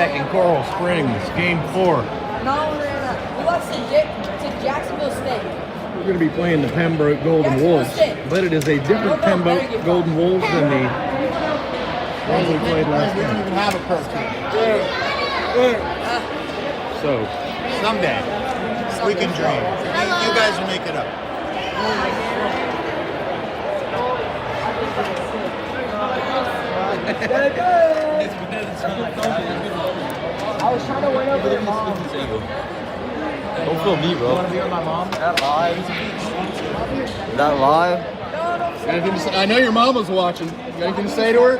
back in Coral Springs, Game 4. No, we lost to Jacksonville State. We're going to be playing the Pembroke Golden Wolves, but it is a different Pembroke Golden Wolves than the ones we played last We don't time. even have a pro team. So, Someday, we can dream. You guys will make it up. I was trying to win over your mom. Don't feel me, bro. Want to be with my mom? That live? That live? anything to say? I know your mama's watching. You got anything to say to her?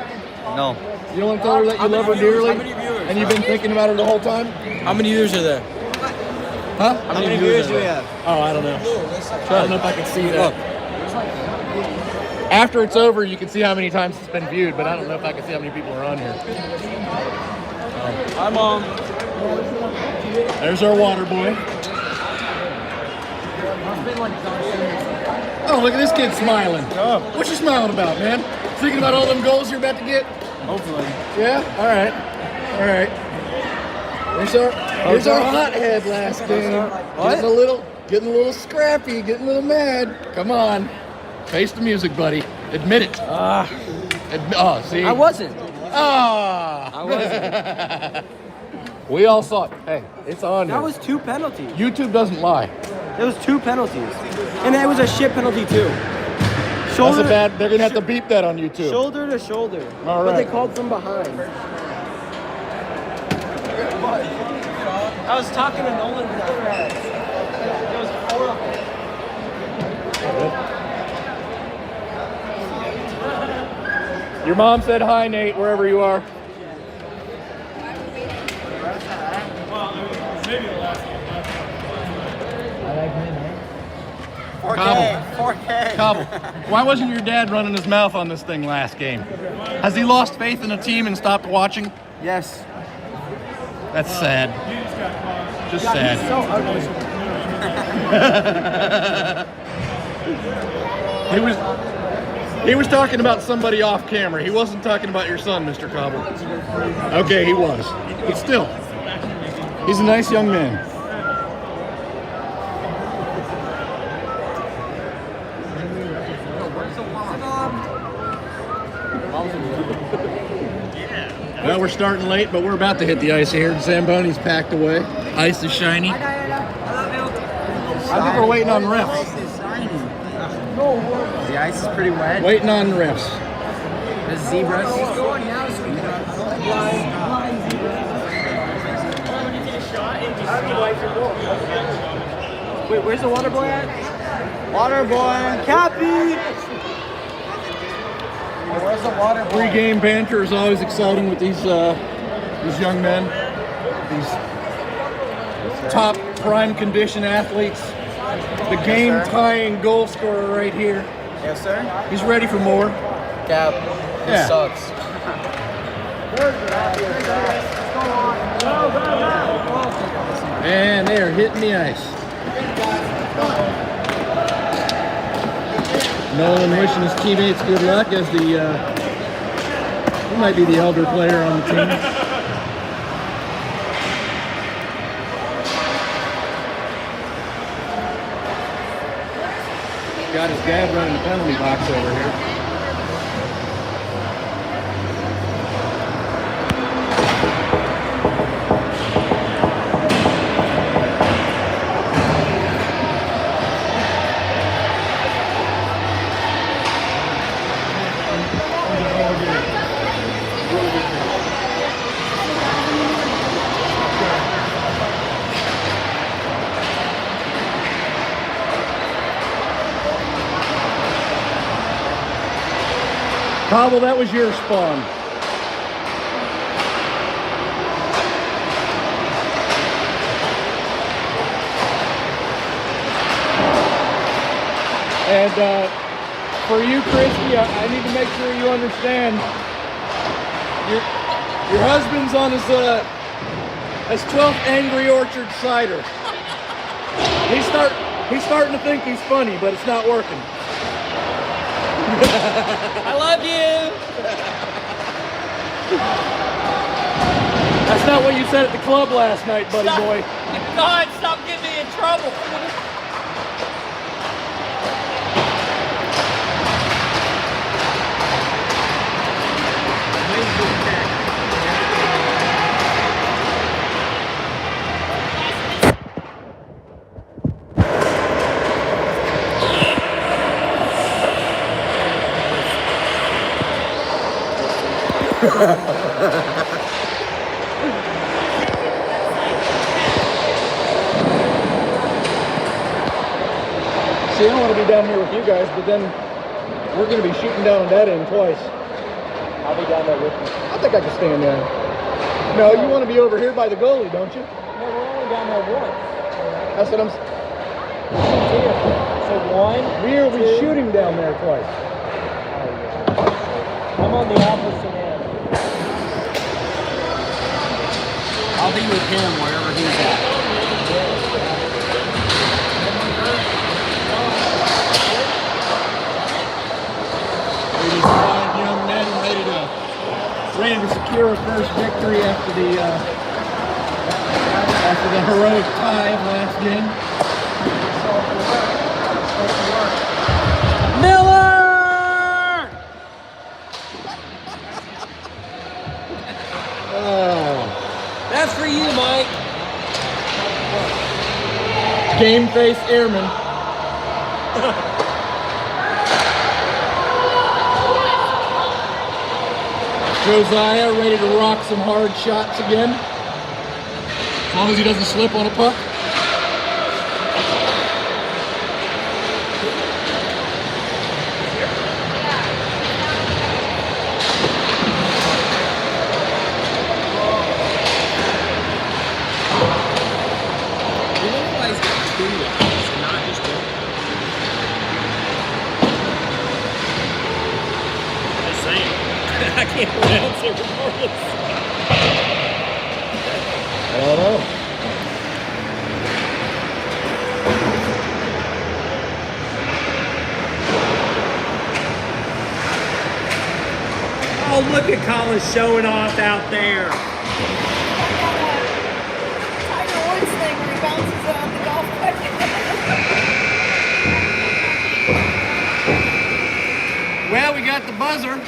No. You don't want to tell her that you love her dearly? And you've been thinking about her the whole time? How many viewers are there? Huh? How many viewers do we have? Oh, I don't know. I don't know if I can see that. After it's over, you can see how many times it's been viewed, but I don't know if I can see how many people are on here. Hi, Mom. There's our water boy. Oh, look at this kid smiling. What you smiling about, man? Thinking about all them goals you're about to get? Hopefully. Yeah? All right. All right. Here's our hothead last game. Getting a little scrappy, getting a little mad. Come on. Face the music, buddy. Admit it. See? I wasn't. I wasn't. We all saw it. Hey, it's on That here. was 2 penalties. YouTube doesn't lie. It was 2 penalties. And it was a shit penalty, too. That's a bad. They're gonna have to beep that on YouTube. Shoulder to shoulder. All But they right. called from behind. I was talking to Nolan. It was horrible. Your mom said hi, Nate, wherever you are. Cobble, why wasn't your dad running his mouth on this thing last game? Has he lost faith in the team and stopped watching? Yes. That's sad. Just sad. So ugly. He was talking about somebody off camera. He wasn't talking about your son, Mr. Cobble. Okay, he was. But still, he's a nice young man. Well, we're starting late, but we're about to hit the ice here. Zamboni's packed away. Ice is shiny. I think we're waiting on refs. The ice is pretty wet. Waiting on refs. The zebras. Wait, where's the water boy at? Water boy. Cappy! Where's the water boy? Pre-game banter is always exciting with these young men, these top prime condition athletes. The game-tying goal scorer right here. Yes, sir. He's ready for more. Cap. Yeah. Sucks. And they're hitting the ice. Nolan wishing his teammates good luck as he might be the elder player on the team. Got his dad running the penalty box over here. Cobble, that was your spawn. And for you, Christy, I need to make sure you understand. Your husband's on his 12th Angry Orchard cider. He's starting to think he's funny, but it's not working. I love you! That's not what you said at the club last night, buddy boy. God, stop getting me in trouble. See, I don't want to be down here with you guys, but then we're going to be shooting down on that end twice. I'll be down there with you. I think I can stand down. No, you want to be over here by the goalie, don't you? No, we're only down there once. That's what I'm. So one. We'll be shooting down there twice. I'm on the opposite end. I'll be with him wherever he's at. 85 young men ready to secure a first victory after the heroic tie of last game. Miller! That's for you, Mike. Game face airman. Josiah ready to rock some hard shots again. As long as he doesn't slip on a puck. I can't pronounce it regardless. I don't know. Oh, look at Colin showing off out there. Tiger Woods thing where he bounces it on the golf cart. Well, we got the buzzer.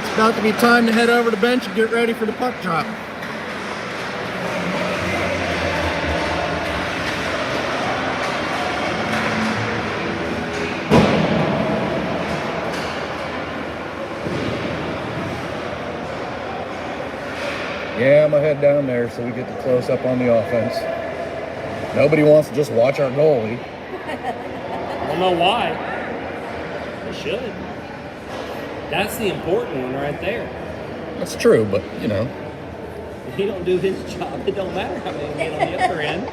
It's about to be time to head over to the bench and get ready for the puck drop. Yeah, I'm gonna head down there so we get the close up on the offense. Nobody wants to just watch our goalie. I don't know why. They should. That's the important one right there. That's true, but you know. If he don't do his job, it don't matter how many get on the other end.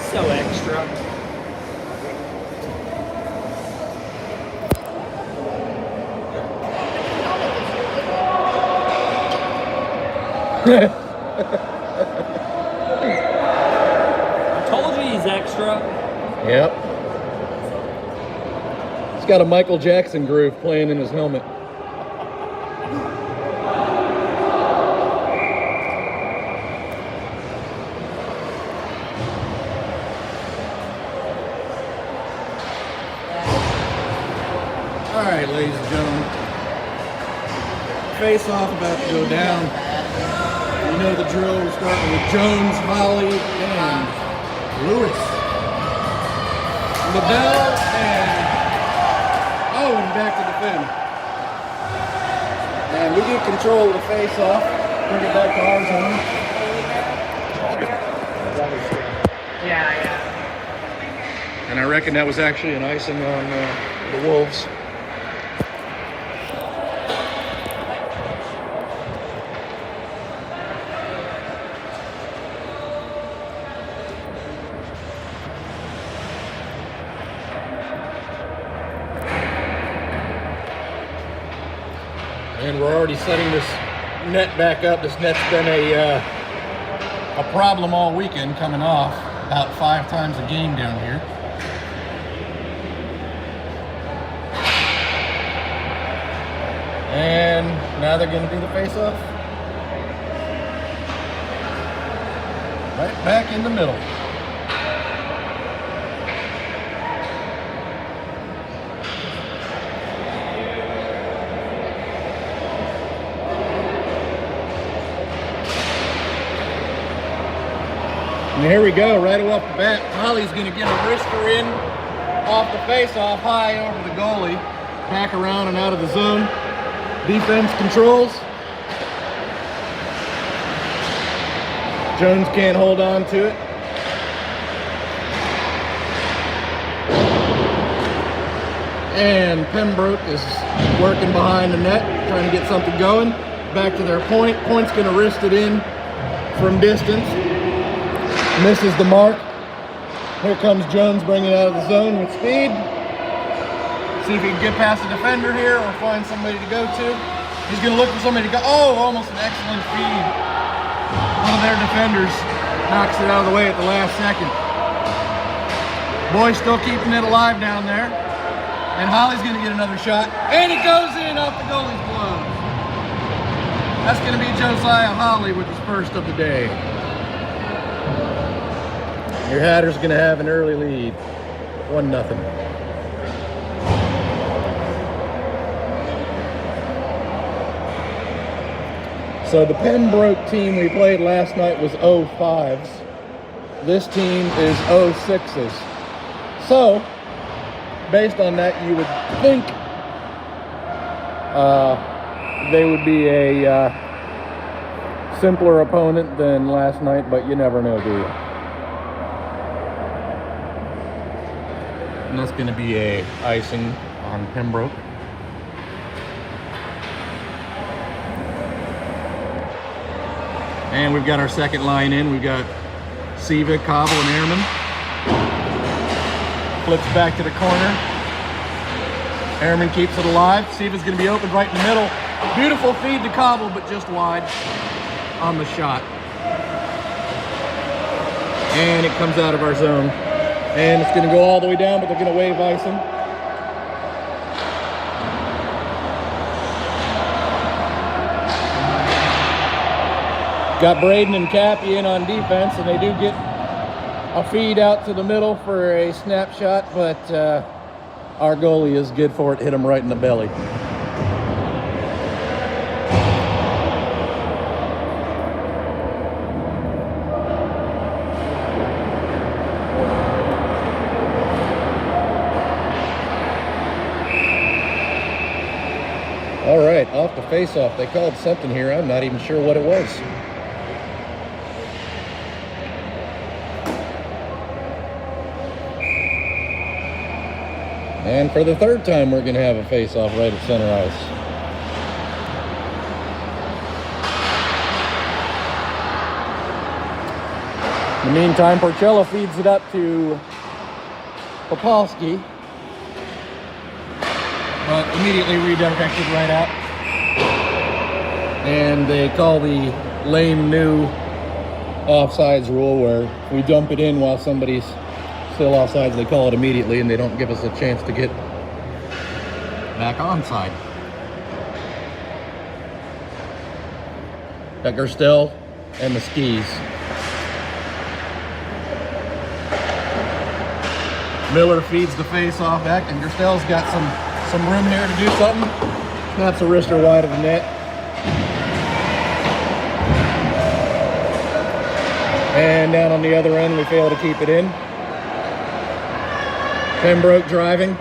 So extra. I told you he's extra. Yep. He's got a Michael Jackson groove playing in his helmet. All right, ladies and gentlemen. Face off about to go down. You know the drill. We're starting with Jones, Holly, and Lewis. LaBelle and Owen back to defend. And we get control of the face off. Bring it back to our zone. Yeah. And I reckon that was actually an icing on the Wolves. And we're already setting this net back up. This net's been a problem all weekend, coming off about 5 times a game down here. And now they're going to do the face-off. Right back in the middle. And here we go, right off the bat. Holly's going to get a wrister in off the face-off, high over the goalie. Back around and out of the zone. Defense controls. Jones can't hold on to it. And Pembroke is working behind the net, trying to get something going. Back to their point. Point's going to wrist it in from distance. Misses the mark. Here comes Jones bringing it out of the zone with speed. See if he can get past the defender here or find somebody to go to. He's going to look for somebody to go. Oh, almost an excellent feed. One of their defenders knocks it out of the way at the last second. Boy's still keeping it alive down there. And Holly's going to get another shot. And it goes in off the goalie's glove. That's going to be Josiah Holly with his first of the day. Your Hatter's going to have an early lead. 1-0. So the Pembroke team we played last night was 05s. This team is 06s. So, based on that, you would think they would be a simpler opponent than last night, but you never know, do you? And that's going to be a icing on Pembroke. And we've got our second line in. We've got Siva, Cobble, and Airman. Flips back to the corner. Airman keeps it alive. Siva's going to be open right in the middle. Beautiful feed to Cobble, but just wide on the shot. And it comes out of our zone. And it's going to go all the way down, but they're going to wave icing. Got Braden and Cappy in on defense, and they do get a feed out to the middle for a snapshot, but our goalie is good for it. Hit him right in the belly. All right, off the face-off. They called something here. I'm not even sure what it was. And for the third time, we're going to have a face-off right at center ice. In the meantime, Porcello feeds it up to Popolski. But immediately redirected right out. And they call the lame new offsides rule where we dump it in while somebody's still offsides. They call it immediately and they don't give us a chance to get back onside. Got Gerstel and the skis. Miller feeds the face off back, and Gerstel's got some room there to do something. Snaps a wrister wide of the net. And down on the other end, we fail to keep it in. Pembroke driving.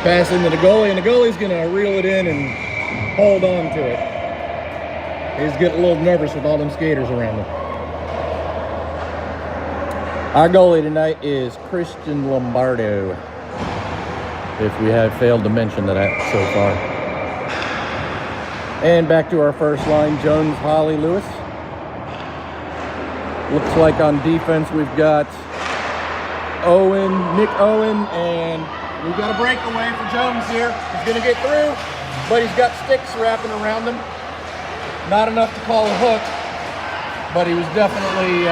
Pass into the goalie, and the goalie's going to reel it in and hold on to it. He's getting a little nervous with all them skaters around him. Our goalie tonight is Christian Lombardo, if we have failed to mention that so far. And back to our first line, Jones, Holly, Lewis. Looks like on defense we've got Nick Owen, and we've got a breakaway for Jones here. He's going to get through, but he's got sticks wrapping around him. Not enough to call a hook, but he was definitely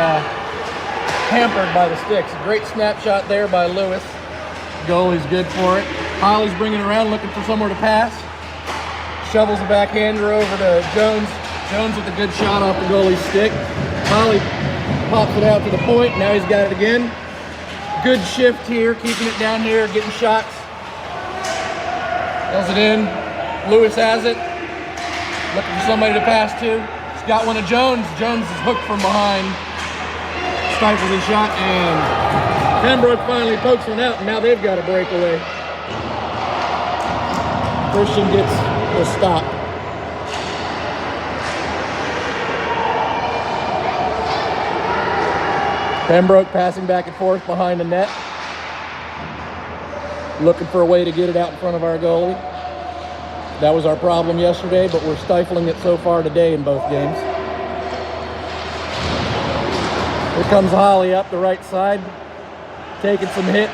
hampered by the sticks. A great snapshot there by Lewis. Goalie's good for it. Holly's bringing it around, looking for somewhere to pass. Shovels the backhander over to Jones. Jones with a good shot off the goalie's stick. Holly pops it out to the point. Now he's got it again. Good shift here, keeping it down here, getting shots. Does it in. Lewis has it. Looking for somebody to pass to. He's got one of Jones. Jones is hooked from behind. Stifles his shot, and Pembroke finally pokes one out, and now they've got a breakaway. Christian gets the stop. Pembroke passing back and forth behind the net. Looking for a way to get it out in front of our goalie. That was our problem yesterday, but we're stifling it so far today in both games. Here comes Holly up the right side, taking some hits.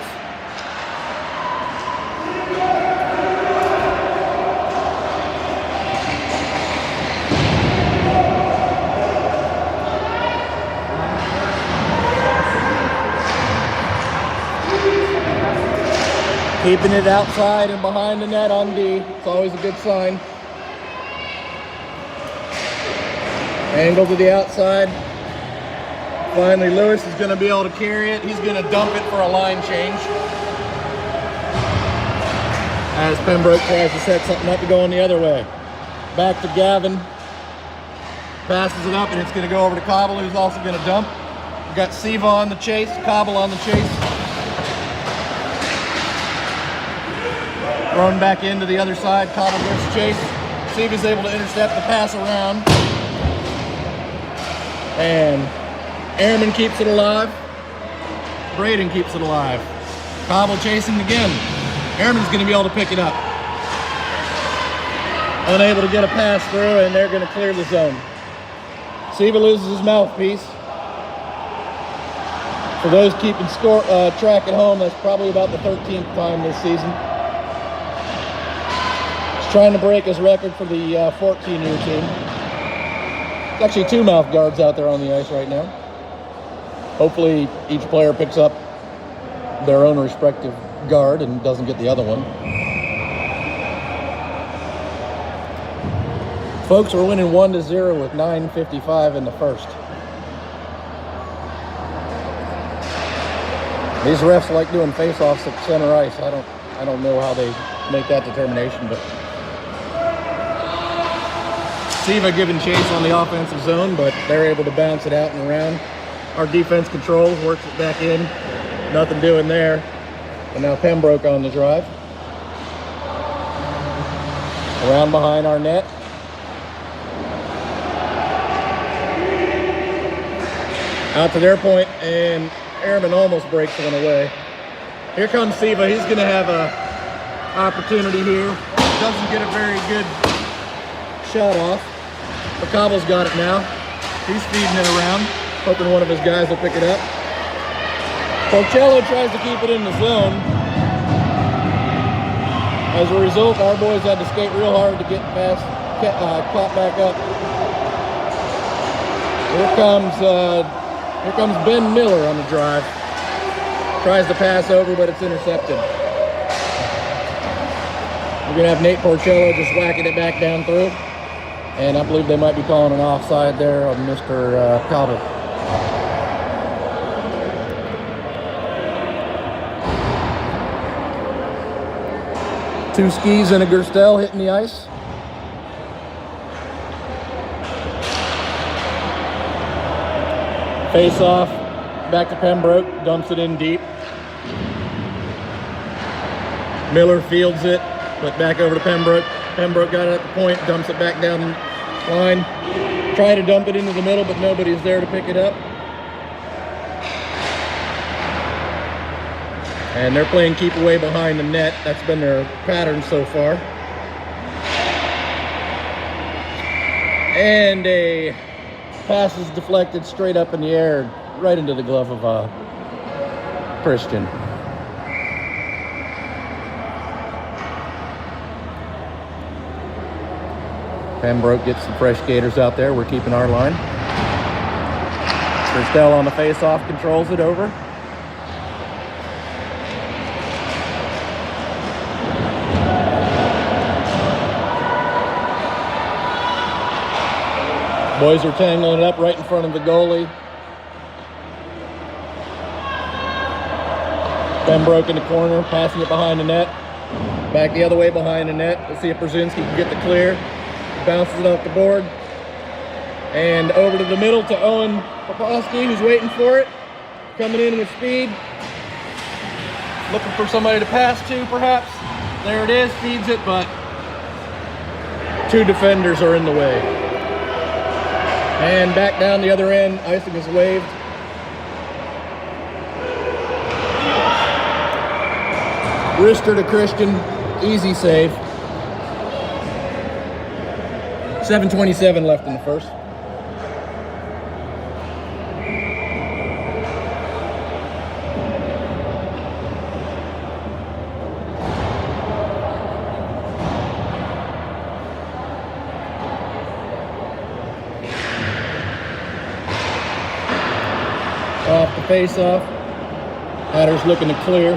Keeping it outside and behind the net on D. It's always a good sign. Angle to the outside. Finally, Lewis is going to be able to carry it. He's going to dump it for a line change. As Pembroke tries to set something up to go on the other way. Back to Gavin. Passes it up, and it's going to go over to Cobble, who's also going to dump. We've got Siva on the chase, Cobble on the chase. Thrown back into the other side, Cobble gets chase. Siva's able to intercept the pass around. And Airman keeps it alive. Braden keeps it alive. Cobble chasing again. Airman's going to be able to pick it up. Unable to get a pass through, and they're going to clear the zone. Siva loses his mouthpiece. For those keeping track at home, that's probably about the 13th time this season. He's trying to break his record for the 14-year team. There's actually 2 mouth guards out there on the ice right now. Hopefully each player picks up their own respective guard and doesn't get the other one. Folks, we're winning 1-0 with 9:55 in the first. These refs like doing face-offs at center ice. I don't know how they make that determination, but Siva giving chase on the offensive zone, but they're able to bounce it out and around. Our defense controls, works it back in. Nothing doing there. And now Pembroke on the drive. Around behind our net. Out to their point, and Airman almost breaks one away. Here comes Siva. He's going to have a opportunity here. Doesn't get a very good shot off. But Cobble's got it now. He's feeding it around, hoping one of his guys will pick it up. Porcello tries to keep it in the zone. As a result, our boys had to skate real hard to get past, caught back up. Here comes Ben Miller on the drive. Tries to pass over, but it's intercepted. We're going to have Nate Porcello just whacking it back down through. And I believe they might be calling an offside there on Mr. Cobble. Two skis and a Gerstel hitting the ice. Face off, back to Pembroke, dumps it in deep. Miller fields it, but back over to Pembroke. Pembroke got it at the point, dumps it back down the line. Try to dump it into the middle, but nobody's there to pick it up. And they're playing keep away behind the net. That's been their pattern so far. And a pass is deflected straight up in the air, right into the glove of Christian. Pembroke gets some fresh skaters out there. We're keeping our line. Gerstel on the face-off controls it over. Boys are tangling it up right in front of the goalie. Pembroke in the corner, passing it behind the net. Back the other way behind the net. Let's see if Brzezinski can get the clear. Bounces it off the board. And over to the middle to Owen Poposky, who's waiting for it. Coming in with speed. Looking for somebody to pass to, perhaps. There it is, feeds it, but two defenders are in the way. And back down the other end, icing is waved. Wrister to Christian, easy save. 7:27 left in the first. Off the face-off. Hatter's looking to clear.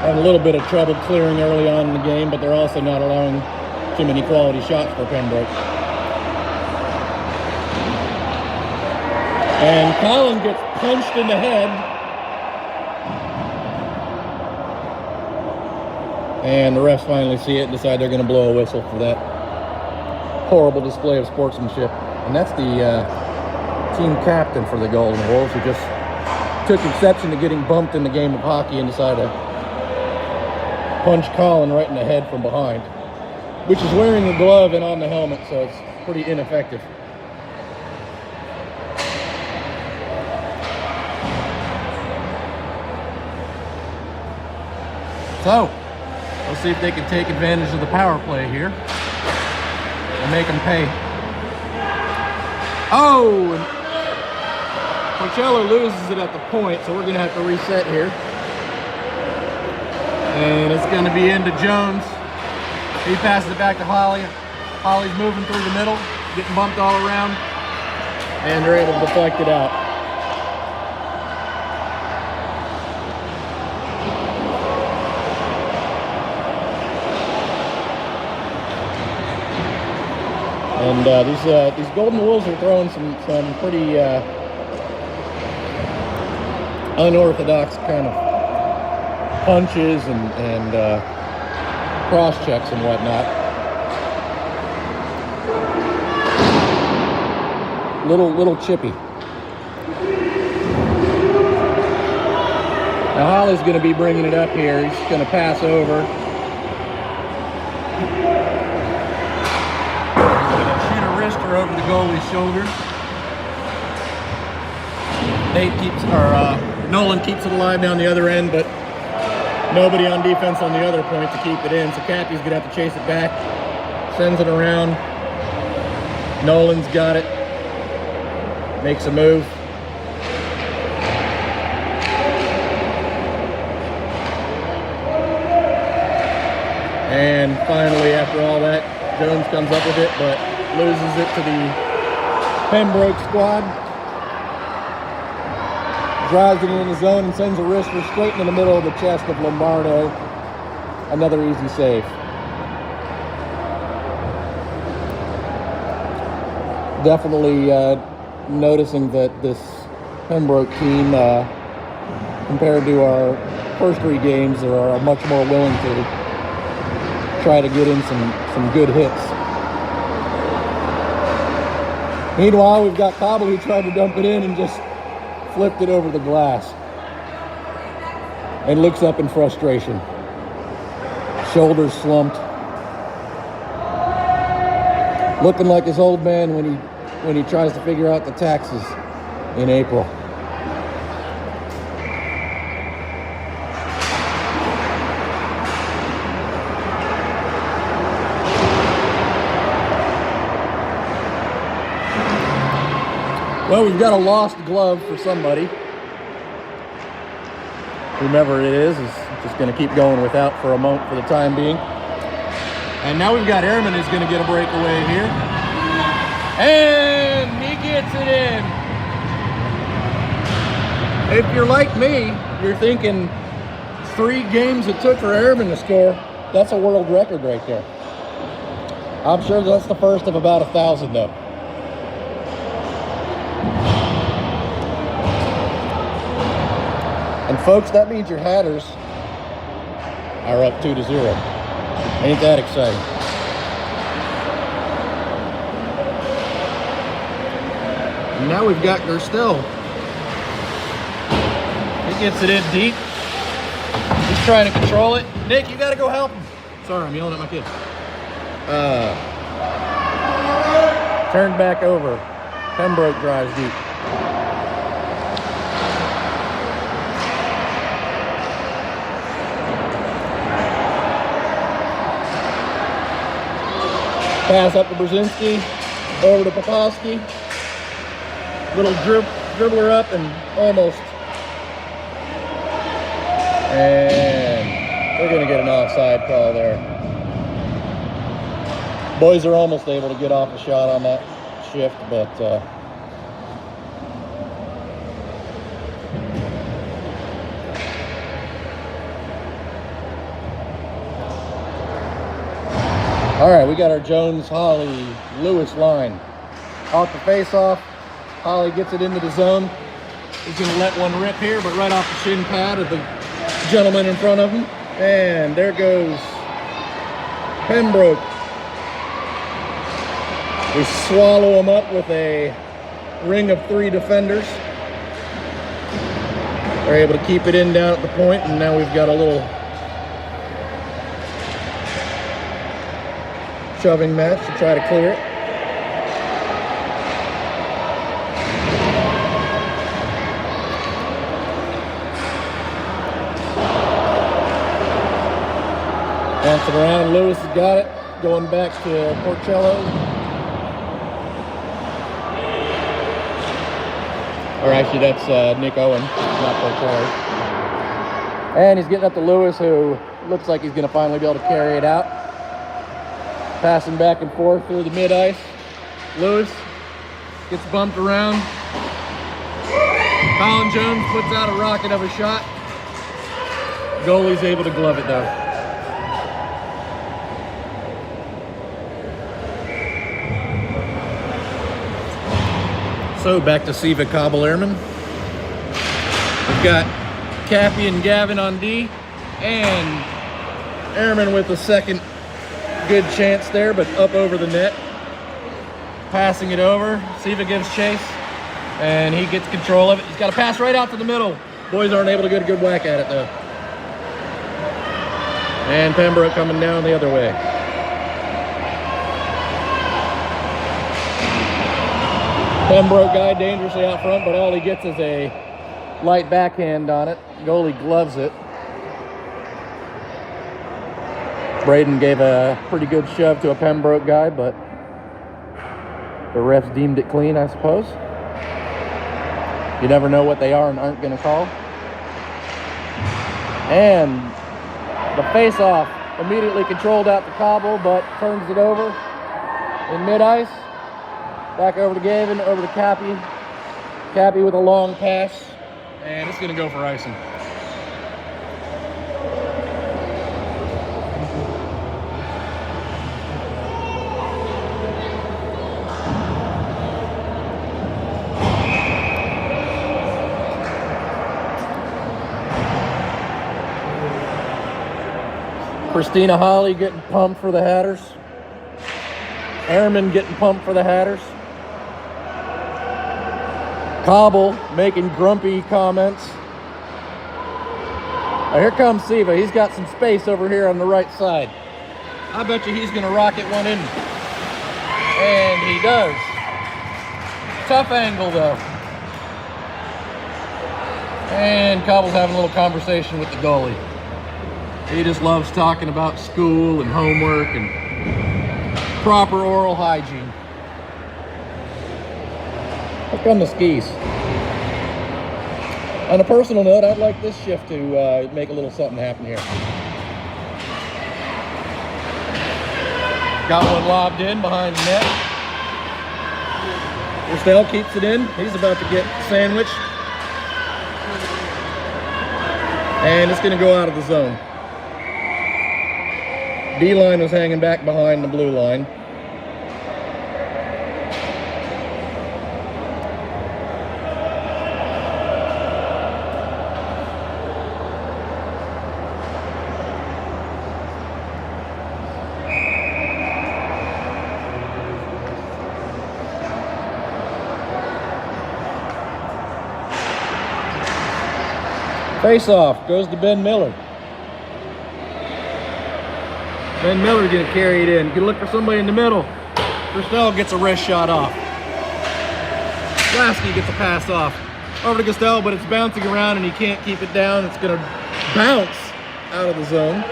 Having a little bit of trouble clearing early on in the game, but they're also not allowing too many quality shots for Pembroke. And Colin gets punched in the head. And the refs finally see it and decide they're going to blow a whistle for that horrible display of sportsmanship. And that's the team captain for the Golden Wolves, who just took exception to getting bumped in the game of hockey and decided to punch Colin right in the head from behind, which is wearing a glove and on the helmet, so it's pretty ineffective. So, let's see if they can take advantage of the power play here and make them pay. Oh! Porcello loses it at the point, so we're going to have to reset here. And it's going to be into Jones. He passes it back to Holly. Holly's moving through the middle, getting bumped all around, and they're able to deflect it out. And these Golden Wolves are throwing some pretty unorthodox kind of punches and cross checks and whatnot. Little chippy. Now Holly's going to be bringing it up here. He's going to pass over. He's going to shoot a wrister over the goalie's shoulder. Nolan keeps it alive down the other end, but nobody on defense on the other point to keep it in. So Cappy's going to have to chase it back. Sends it around. Nolan's got it. Makes a move. And finally, after all that, Jones comes up with it, but loses it to the Pembroke squad. Drives it in the zone and sends a wrister straight into the middle of the chest of Lombardo. Another easy save. Definitely noticing that this Pembroke team, compared to our first three games, are much more willing to try to get in some good hits. Meanwhile, we've got Cobble, who tried to dump it in and just flipped it over the glass and looks up in frustration. Shoulders slumped. Looking like his old man when he tries to figure out the taxes in April. Well, we've got a lost glove for somebody. Whomever it is just going to keep going without for a moment for the time being. And now we've got Airman who's going to get a breakaway here. And he gets it in. If you're like me, you're thinking 3 games it took for Airman to score. That's a world record right there. I'm sure that's the first of about 1,000 though. And folks, that means your Hatters are up 2-0. Ain't that exciting? And now we've got Gerstel. He gets it in deep. He's trying to control it. Nick, you gotta go help him. Sorry, I'm yelling at my kid. Turned back over. Pembroke drives deep. Pass up to Brzezinski, over to Popowski. Little dribbler up and almost. And they're gonna get an offside call there. Boys are almost able to get off the shot on that shift, but all right, we got our Jones, Holly, Lewis line. Off the face-off, Holly gets it into the zone. He's gonna let one rip here, but right off the shin pad of the gentleman in front of him. And there goes Pembroke. We swallow him up with a ring of 3 defenders. They're able to keep it in down at the point, and now we've got a little shoving match to try to clear it. Bouncing around, Lewis has got it. Going back to Porcello. Or actually, that's Nick Owen, not Porcello. And he's getting up to Lewis, who looks like he's going to finally be able to carry it out. Passing back and forth through the mid-ice. Lewis gets bumped around. Colin Jones puts out a rocket of a shot. Goalie's able to glove it though. So back to Siva Cobble Airmen. We've got Cappy and Gavin on D, and Airman with a second good chance there, but up over the net. Passing it over. Siva gives chase, and he gets control of it. He's got to pass right out to the middle. Boys aren't able to get a good whack at it though. And Pembroke coming down the other way. Pembroke guy dangerously out front, but all he gets is a light backhand on it. Goalie gloves it. Braden gave a pretty good shove to a Pembroke guy, but the refs deemed it clean, I suppose. You never know what they are and aren't going to call. And the face-off immediately controlled out to Cobble, but turns it over in mid-ice. Back over to Gavin, over to Cappy. Cappy with a long pass, and it's going to go for icing. Christina Holly getting pumped for the Hatters. Airman getting pumped for the Hatters. Cobble making grumpy comments. Now here comes Siva. He's got some space over here on the right side. I bet you he's going to rocket one in. And he does. Tough angle though. And Cobble's having a little conversation with the goalie. He just loves talking about school and homework and proper oral hygiene. Look on the skis. On a personal note, I'd like this shift to make a little something happen here. Got one lobbed in behind the net. Gerstel keeps it in. He's about to get sandwiched. And it's going to go out of the zone. D-line was hanging back behind the blue line. Face off goes to Ben Miller. Ben Miller's gonna carry it in. You can look for somebody in the middle. Costello gets a wrist shot off. Lasky gets a pass off. Over to Costello, but it's bouncing around and he can't keep it down. It's gonna bounce out of the zone.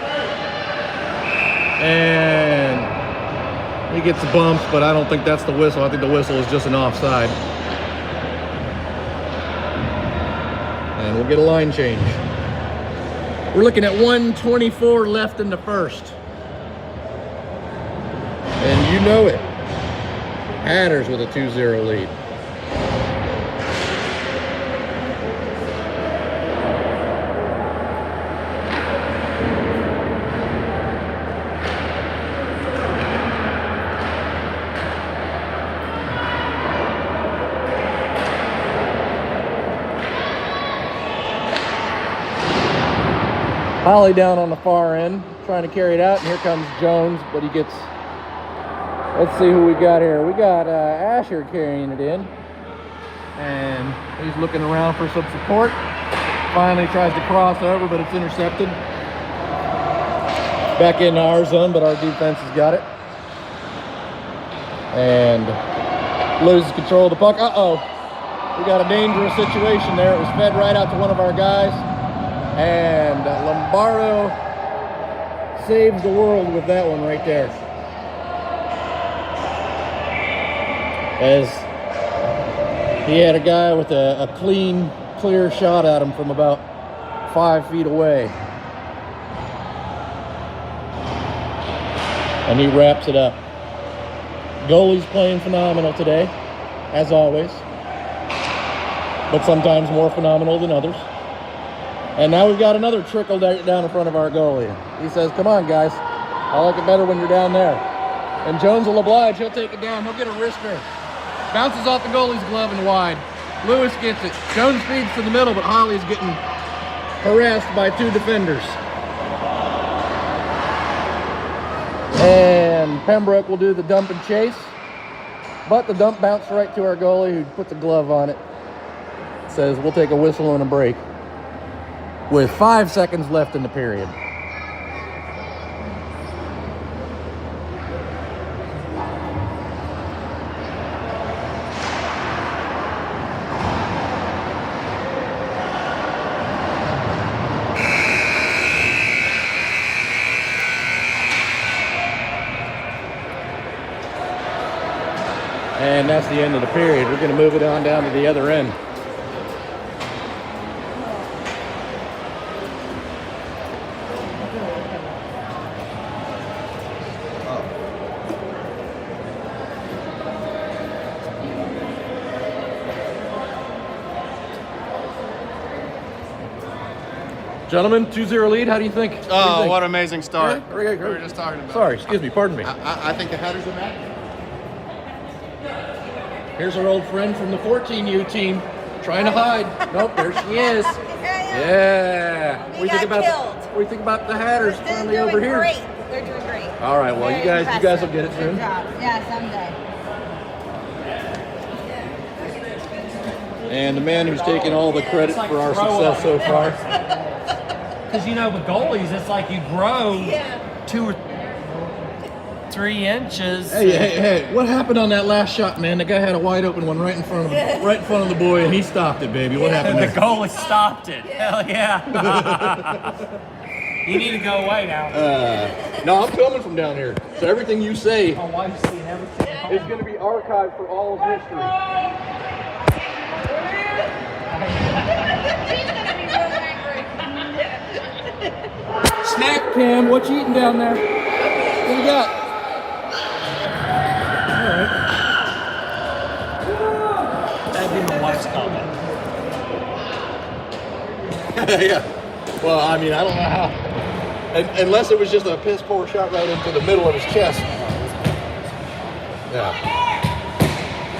And he gets the bumps, but I don't think that's the whistle. I think the whistle is just an offside. And we'll get a line change. We're looking at 1:24 left in the first. And you know it. Hatters with a 2-0 lead. Holly down on the far end, trying to carry it out, and here comes Jones, but he gets, let's see who we got here. We got Asher carrying it in, and he's looking around for some support. Finally tries to cross over, but it's intercepted. Back into our zone, but our defense has got it. And loses control of the puck. Uh-oh, we got a dangerous situation there. It was fed right out to one of our guys. And Lombardo saves the world with that one right there. As he had a guy with a clean, clear shot at him from about 5 feet away. And he wraps it up. Goalie's playing phenomenal today, as always. But sometimes more phenomenal than others. And now we've got another trickle down in front of our goalie. He says, come on, guys. I like it better when you're down there. And Jones will oblige. He'll take it down. He'll get a wrister. Bounces off the goalie's glove and wide. Lewis gets it. Jones feeds to the middle, but Holly's getting harassed by 2 defenders. And Pembroke will do the dump and chase. But the dump bounced right to our goalie, who puts a glove on it. Says, we'll take a whistle and a break. With 5 seconds left in the period. And that's the end of the period. We're going to move it on down to the other end. Gentlemen, 2-0 lead. How do you think? Oh, what an amazing start. Yeah? We were just talking about. Sorry, excuse me, pardon me. I think the Hatters are back. Here's our old friend from the 14U team, trying to hide. Nope, there she is. Yeah. They got killed. What do you think about the Hatters They're finally doing over here? great. They're doing great. All right, well, you guys will get it Good soon. job. Yeah, someday. And the man who's taking all the credit for our success so far. Because, you know, with goalies, it's like you grow 2 or 3 inches. Hey, what happened on that last shot, man? The guy had a wide open one right in front of him, right in front of the boy, and he stopped it, baby. What happened The there? goalie stopped it. Hell yeah. You need to go away now. No, I'm filming from down here, so everything you say My wife's seen everything. is going to be archived for all of history. Snack Cam, what you eating down there? What you got? That'd be my wife's comment. Yeah. Well, I mean, I don't know how. Unless it was just a piss poor shot right into the middle of his chest. Yeah.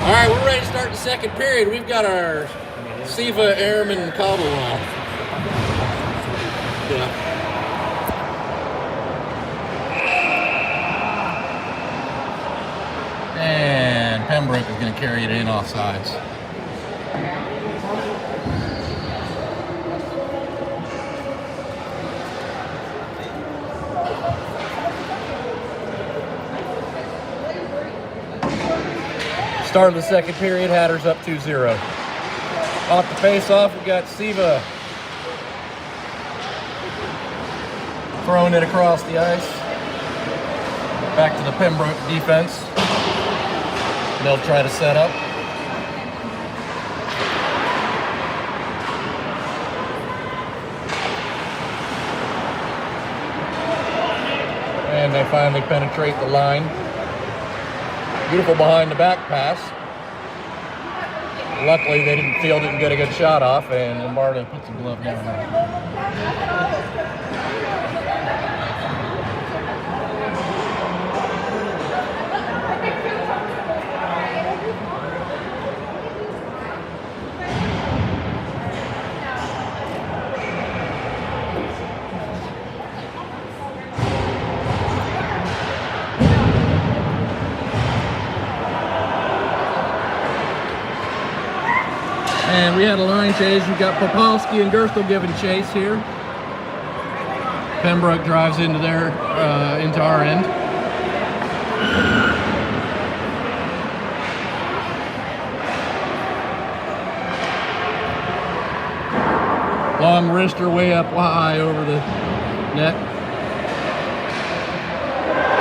All right, we're ready to start the second period. We've got our Siva Airman cobble on. Yeah. And Pembroke is going to carry it in offsides. Start of the second period, Hatters up 2-0. Off the face-off, we got Siva throwing it across the ice. Back to the Pembroke defense. They'll try to set up. And they finally penetrate the line. Beautiful behind the back pass. Luckily they didn't field it and get a good shot off, and Lombardo puts the glove down there. And we had a line change. We got Popolski and Gerstle giving chase here. Pembroke drives into into our end. Long wrister way up high over the net.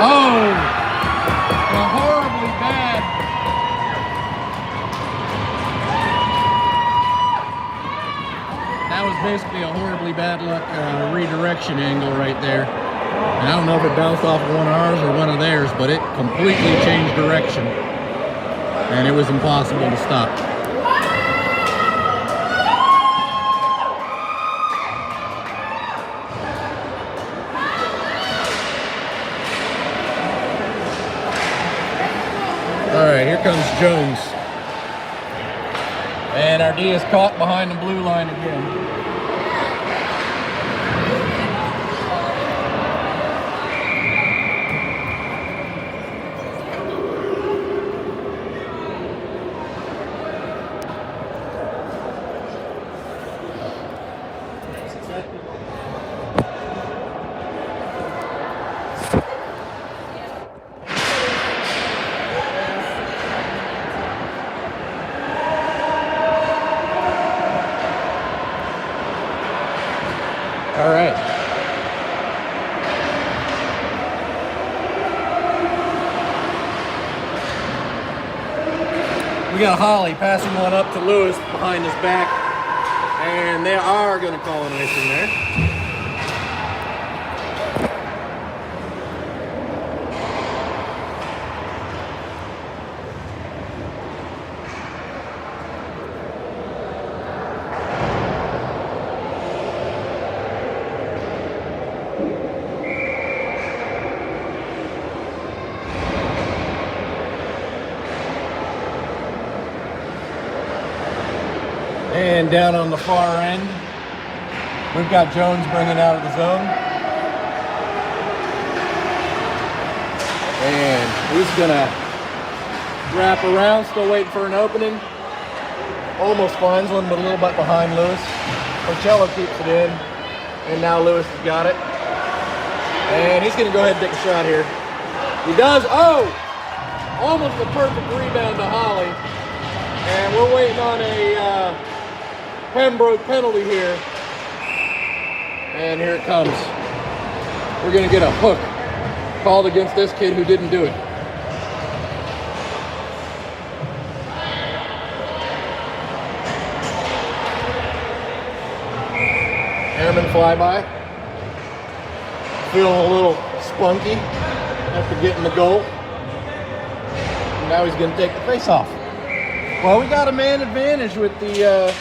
Oh! A horribly bad. That was basically a horribly bad luck redirection angle right there. And I don't know if it bounced off of one of ours or one of theirs, but it completely changed direction. And it was impossible to stop. All right, here comes Jones. And our D is caught behind the blue line again. All right. We got Holly passing one up to Lewis behind his back, and they are going to call an icing there. And down on the far end, we've got Jones bringing out of the zone. And he's gonna wrap around, still waiting for an opening. Almost finds one, but a little bit behind Lewis. Porcello keeps it in, and now Lewis has got it. And he's gonna go ahead and take a shot here. He does, oh! Almost a perfect rebound to Holly. And we're waiting on a Pembroke penalty here. And here it comes. We're gonna get a hook called against this kid who didn't do it. Airman flyby. Feeling a little spunky after getting the goal. And now he's gonna take the face off. Well, we got a man advantage with the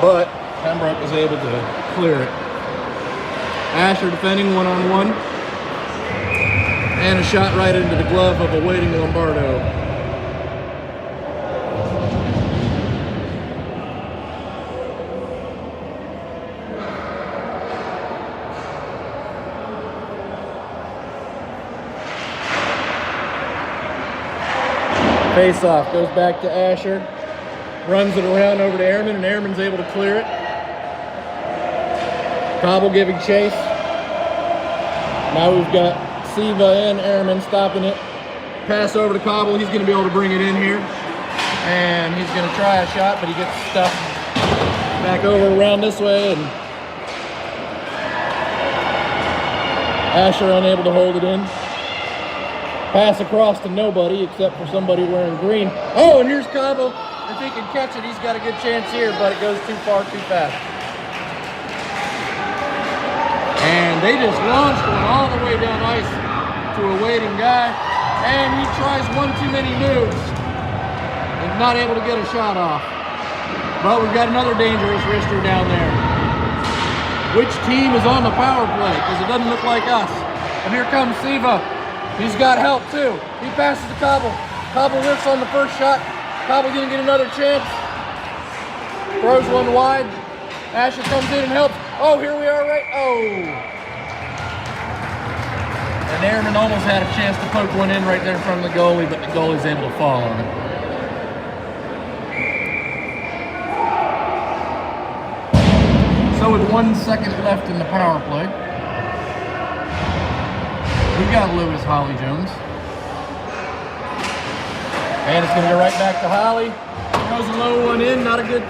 but Pembroke was able to clear it. Asher defending one-on-one. And a shot right into the glove of a waiting Lombardo. Face off, goes back to Asher. Runs it around over to Airman, and Airman's able to clear it. Cobble giving chase. Now we've got Siva and Airman stopping it. Pass over to Cobble. He's going to be able to bring it in here. And he's going to try a shot, but he gets stuffed back over around this way. And Asher unable to hold it in. Pass across to nobody except for somebody wearing green. Oh, and here's Cobble. If he can catch it, he's got a good chance here, but it goes too far, too fast. And they just launched one all the way down ice to a waiting guy. And he tries one too many moves and not able to get a shot off. But we've got another dangerous wrister down there. Which team is on the power play? Because it doesn't look like us. And here comes Siva. He's got help too. He passes to Cobble. Cobble whiffs on the first shot. Cobble gonna get another chance. Throws one wide. Asher comes in and helps. Oh, here we are, right? Oh. And Airman almost had a chance to poke one in right there in front of the goalie, but the goalie's able to fall on it. So with 1 second left in the power play, we've got Lewis Holly Jones. And it's going to go right back to Holly. Throws a low one in, not a good.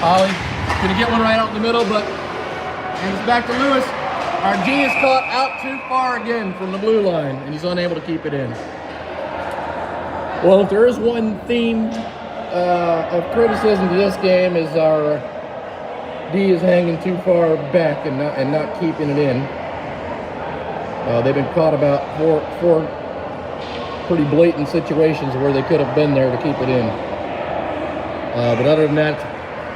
Holly going to get one right out in the middle, but and it's back to Lewis. Our G is caught out too far again from the blue line, and he's unable to keep it in. Well, if there is one theme of criticism to this game, is our D is hanging too far back and not keeping it in. They've been caught about four pretty blatant situations where they could have been there to keep it in. But other than that,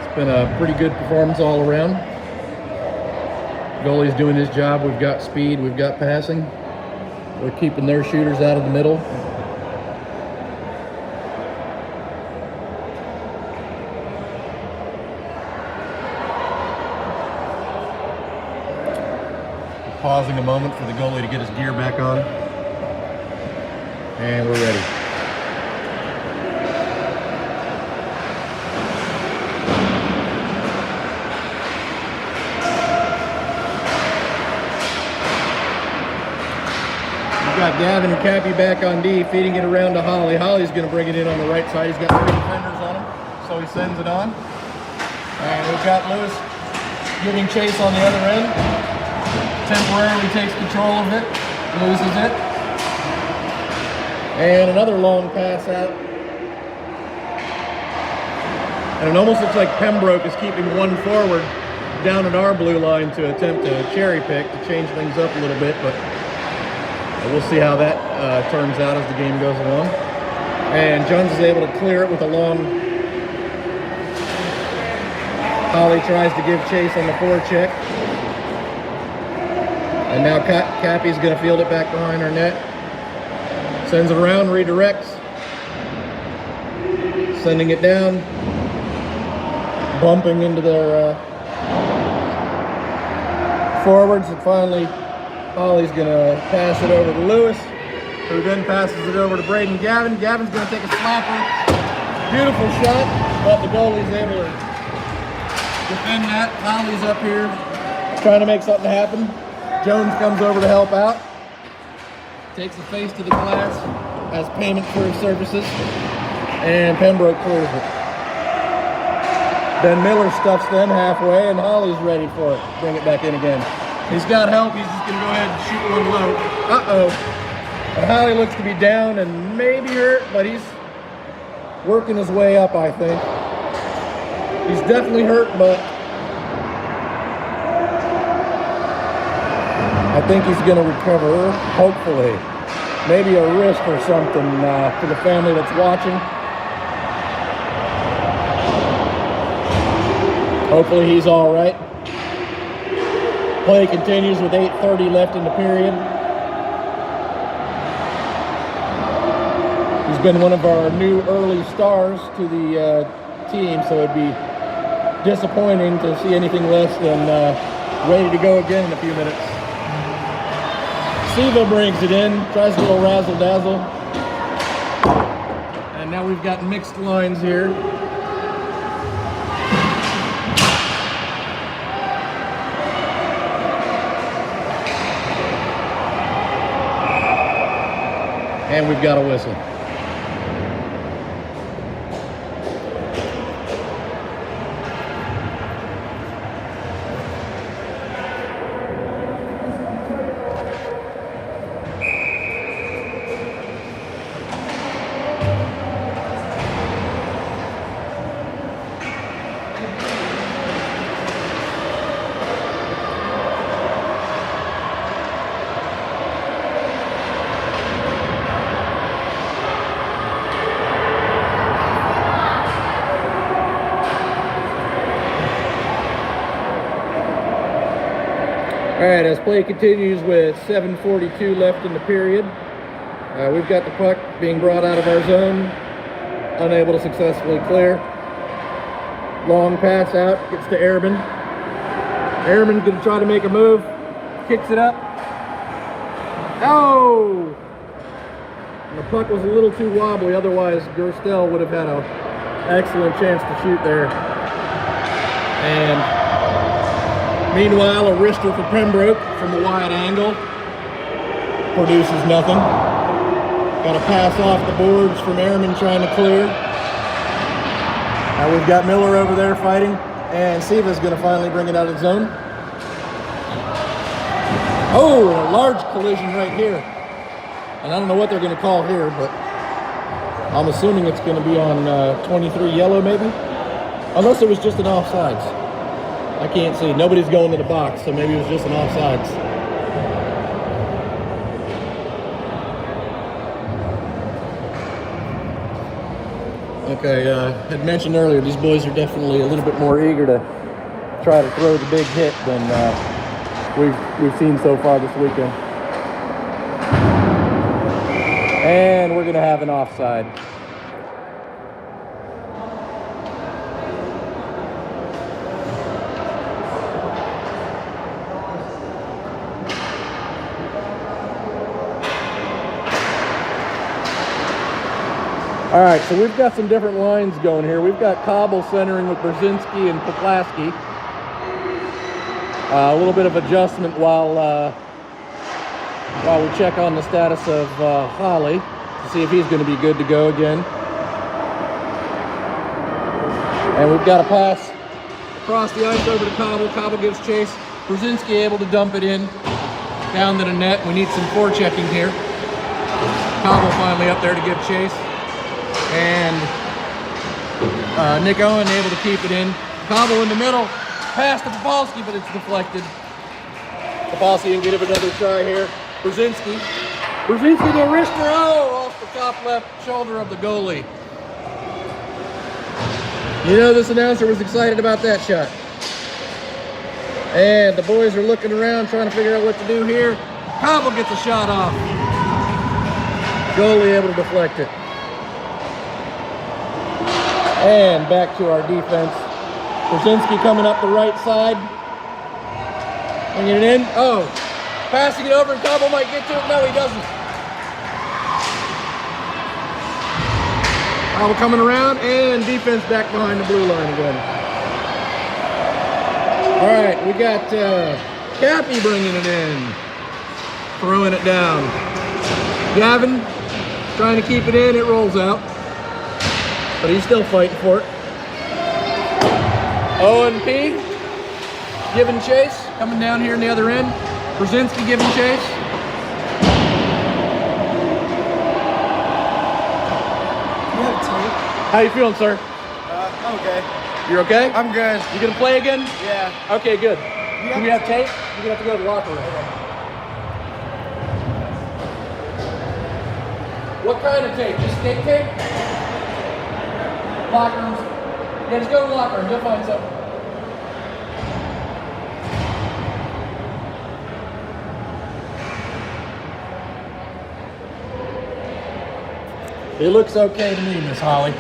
it's been a pretty good performance all around. Goalie's doing his job. We've got speed, we've got passing. We're keeping their shooters out of the middle. Pausing a moment for the goalie to get his gear back on. And we're ready. We've got Gavin and Cappy back on D, feeding it around to Holly. Holly's going to bring it in on the right side. He's got 3 defenders on him, so he sends it on. And we've got Lewis giving chase on the other end. Temporarily takes control of it, loses it. And another long pass out. And it almost looks like Pembroke is keeping one forward down at our blue line to attempt to cherry pick to change things up a little bit, but we'll see how that turns out as the game goes along. And Jones is able to clear it with a long. Holly tries to give chase on the forecheck. And now Cappy's going to field it back behind our net. Sends it around, redirects. Sending it down. Bumping into their forwards. And finally, Holly's going to pass it over to Lewis, who then passes it over to Braden Gavin. Gavin's going to take a slapper. Beautiful shot, but the goalie's able to defend that. Holly's up here trying to make something happen. Jones comes over to help out. Takes the face to the glass as payment for his services. And Pembroke clears it. Ben Miller stuffs them halfway and Holly's ready for it. Bring it back in again. He's got help. He's just going to go ahead and shoot one low. Uh-oh. And Holly looks to be down and maybe hurt, but he's working his way up, I think. He's definitely hurt, but I think he's going to recover, hopefully. Maybe a wrist or something for the family that's watching. Hopefully he's all right. Play continues with 8:30 left in the period. He's been one of our new early stars to the team, so it'd be disappointing to see anything less than ready to go again in a few minutes. Siva brings it in, tries a little razzle-dazzle. And now we've got mixed lines here. And we've got a whistle. All right, as play continues with 7:42 left in the period, we've got the puck being brought out of our zone, unable to successfully clear. Long pass out, gets to Airman. Airman's gonna try to make a move, kicks it up. Oh! And the puck was a little too wobbly, otherwise Gerstel would have had an excellent chance to shoot there. And meanwhile, a wrister for Pembroke from a wide angle produces nothing. Got a pass off the boards from Airman trying to clear. Now we've got Miller over there fighting, and Siva's going to finally bring it out of zone. Oh, and a large collision right here. And I don't know what they're going to call here, but I'm assuming it's going to be on 23 yellow maybe, unless it was just an offsides. I can't see. Nobody's going to the box, so maybe it was just an offsides. Okay, had mentioned earlier, these boys are definitely a little bit more eager to try to throw the big hit than we've seen so far this weekend. And we're going to have an offside. All right, so we've got some different lines going here. We've got Cobble centering with Brzezinski and Poplaski. A little bit of adjustment while we check on the status of Holly to see if he's going to be good to go again. And we've got a pass across the ice over to Cobble. Cobble gives chase. Brzezinski able to dump it in down to the net. We need some forechecking here. Cobble finally up there to give chase. And Nick Owen able to keep it in. Cobble in the middle. Pass to Popolski, but it's deflected. Popolski can give it another try here. Brzezinski. Brzezinski to wrister. Oh, off the top left shoulder of the goalie. You know this announcer was excited about that shot. And the boys are looking around trying to figure out what to do here. Cobble gets a shot off. Goalie able to deflect it. And back to our defense. Brzezinski coming up the right side. Bringing it in. Oh, passing it over and Cobble might get to it. No, he doesn't. Cobble coming around and defense back behind the blue line again. All right, we got Cappy bringing it in. Throwing it down. Gavin trying to keep it in. It rolls out. But he's still fighting for it. Owen P. giving chase. Coming down here in the other end. Brzezinski giving chase. You have tape? How you feeling, sir? I'm okay. You're okay? I'm good. You gonna play again? Yeah. Okay, good. Do we have tape? You're gonna have to go to the locker room. What kind of tape? Just stick tape? Locker rooms. Yeah, just go to the locker room. You'll find something. It looks okay to me, Miss Holly.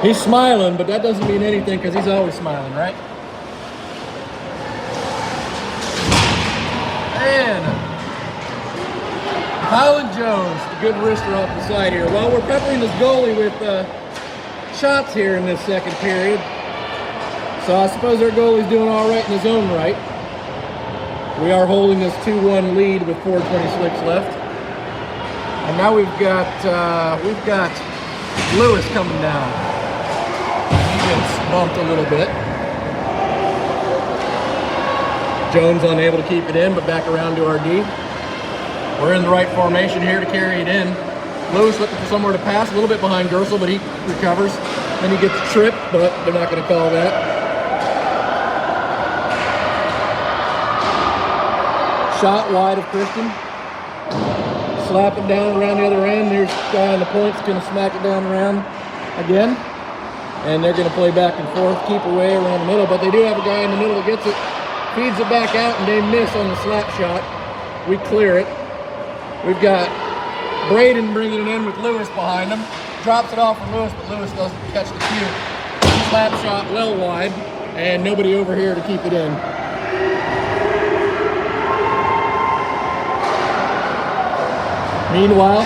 He's smiling, but that doesn't mean anything because he's always smiling, right? And Highland Jones, the good wrister off the side here. Well, we're peppering this goalie with shots here in this second period. So I suppose our goalie's doing all right in his own right. We are holding this 2-1 lead with 4:26 left. And now we've got Lewis coming down. He gets bumped a little bit. Jones unable to keep it in, but back around to our D. We're in the right formation here to carry it in. Lewis looking for somewhere to pass, a little bit behind Gersel, but he recovers. Then he gets tripped, but they're not going to call that. Shot wide of Christian. Slap it down around the other end. There's the guy on the point's going to smack it down around again. And they're going to play back and forth, keep away around the middle, but they do have a guy in the middle that gets it, feeds it back out, and they miss on the slap shot. We clear it. We've got Braden bringing it in with Lewis behind him. Drops it off for Lewis, but Lewis doesn't catch the cue. Slap shot well wide, and nobody over here to keep it in. Meanwhile,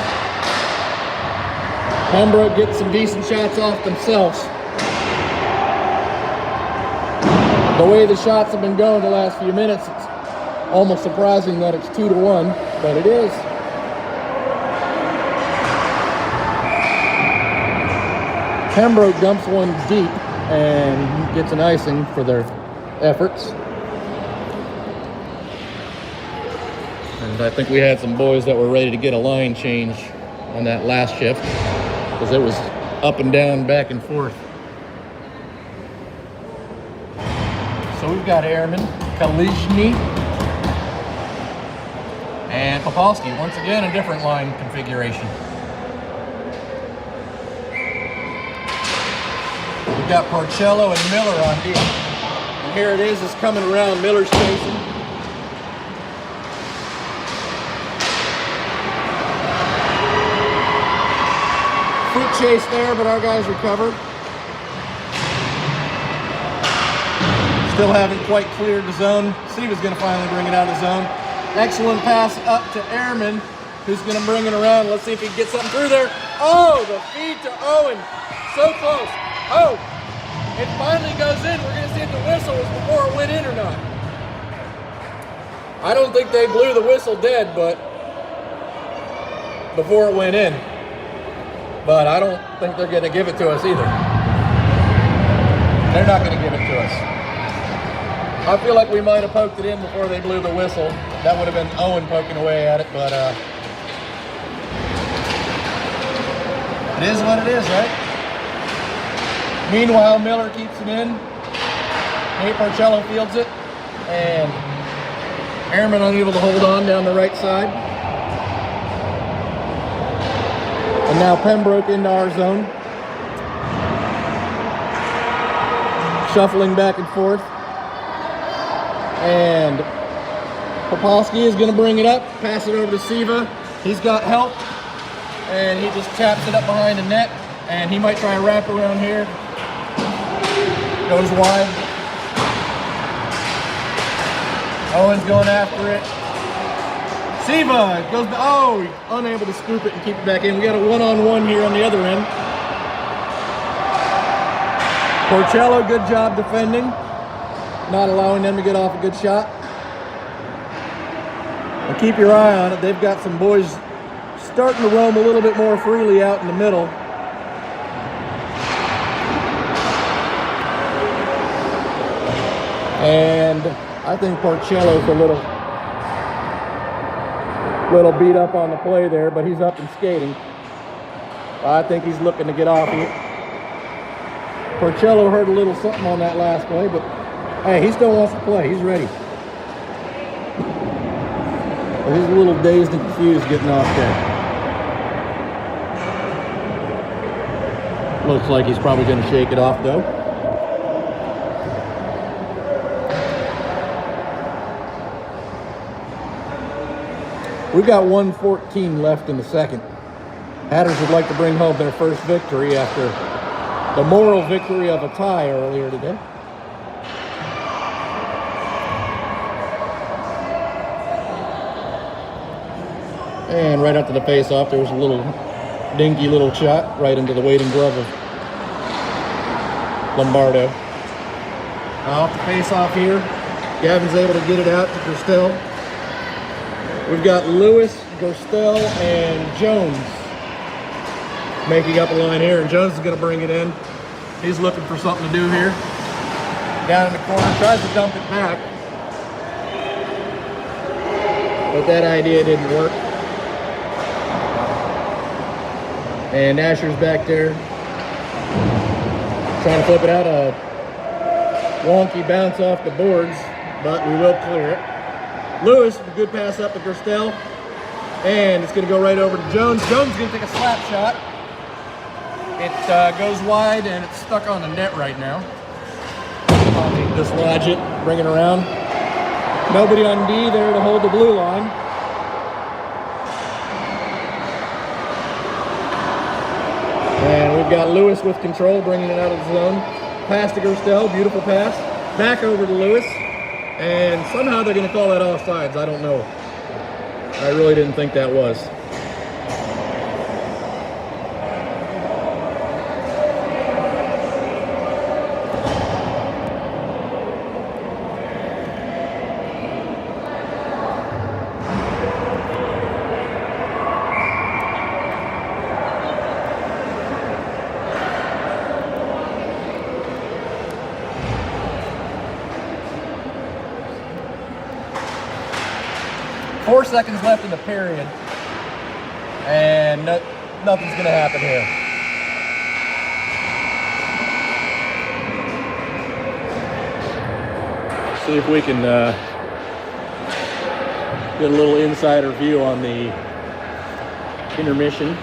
Pembroke gets some decent shots off themselves. The way the shots have been going the last few minutes, it's almost surprising that it's 2-1, but it is. Pembroke dumps one deep and gets an icing for their efforts. And I think we had some boys that were ready to get a line change on that last shift because it was up and down, back and forth. So we've got Airman, Kalishny, and Popolski. Once again, a different line configuration. We've got Porcello and Miller on D. And here it is coming around. Miller's chasing. Foot chase there, but our guys recovered. Still haven't quite cleared the zone. Steve's going to finally bring it out of the zone. Excellent pass up to Airman, who's going to bring it around. Let's see if he can get something through there. Oh, the feed to Owen. So close. Oh, it finally goes in. We're going to see if the whistle was before it went in or not. I don't think they blew the whistle dead, but before it went in. But I don't think they're going to give it to us either. They're not going to give it to us. I feel like we might have poked it in before they blew the whistle. That would have been Owen poking away at it, but it is what it is, right? Meanwhile, Miller keeps it in. Nate Porcello fields it, and Airman unable to hold on down the right side. And now Pembroke into our zone. Shuffling back and forth. And Popolski is going to bring it up, pass it over to Siva. He's got help, and he just taps it up behind the net, and he might try a wrap around here. Goes wide. Owen's going after it. Siva goes, oh, he's unable to scoop it and keep it back in. We got a one-on-one here on the other end. Porcello, good job defending. Not allowing them to get off a good shot. And keep your eye on it. They've got some boys starting to roam a little bit more freely out in the middle. And I think Porcello's a little beat up on the play there, but he's up and skating. I think he's looking to get off here. Porcello heard a little something on that last play, but hey, he still wants to play. He's ready. But he's a little dazed and confused getting off there. Looks like he's probably going to shake it off, though. We've got 1:14 left in the second. Hatters would like to bring home their first victory after the moral victory of a tie earlier today. And right after the face-off, there was a little dinky little shot right into the waiting glove of Lombardo. Off the face-off here. Gavin's able to get it out to Gerstel. We've got Lewis, Gerstel, and Jones making up a line here, and Jones is going to bring it in. He's looking for something to do here. Down in the corner, tries to dump it back, but that idea didn't work. And Asher's back there trying to flip it out. A wonky bounce off the boards, but we will clear it. Lewis, a good pass up to Gerstel, and it's going to go right over to Jones. Jones is going to take a slap shot. It goes wide, and it's stuck on the net right now. I'll dislodge it, bring it around. Nobody on D there to hold the blue line. And we've got Lewis with control, bringing it out of the zone. Pass to Gerstel, beautiful pass. Back over to Lewis. And somehow they're going to call that offsides. I don't know. I really didn't think that was. Four seconds left in the period, and nothing's going to happen here. See if we can get a little insider view on the intermission.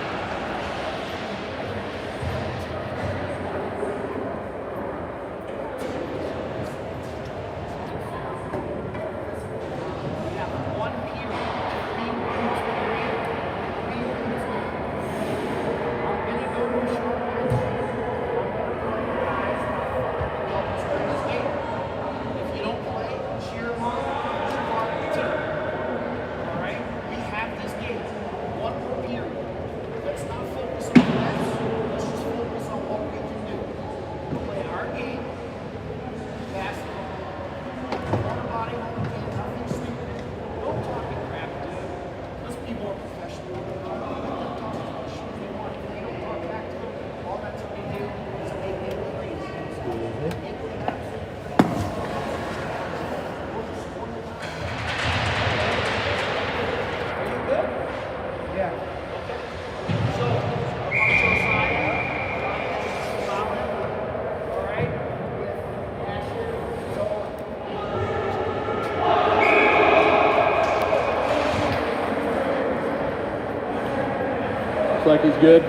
Like he's good.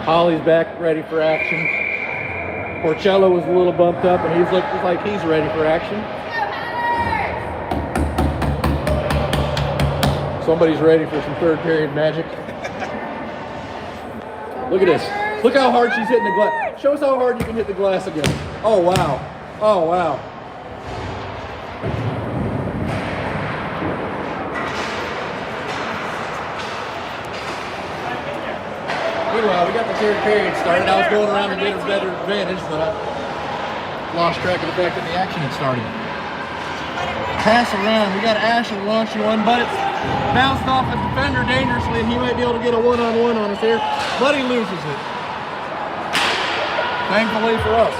Holly's back, ready for action. Porcello was a little bumped up, and he's looking like he's ready for action. Somebody's ready for some third period magic. Look at this. Look how hard she's hitting the glass. Show us how hard you can hit the glass again. Oh, wow. Oh, wow. Meanwhile, we got the third period started. I was going around to get a better advantage, but I lost track of the fact that the action had started. Pass around. We got Asher launching one, but it's bounced off a defender dangerously, and he might be able to get a one-on-one on us here, but he loses it. Thankfully for us.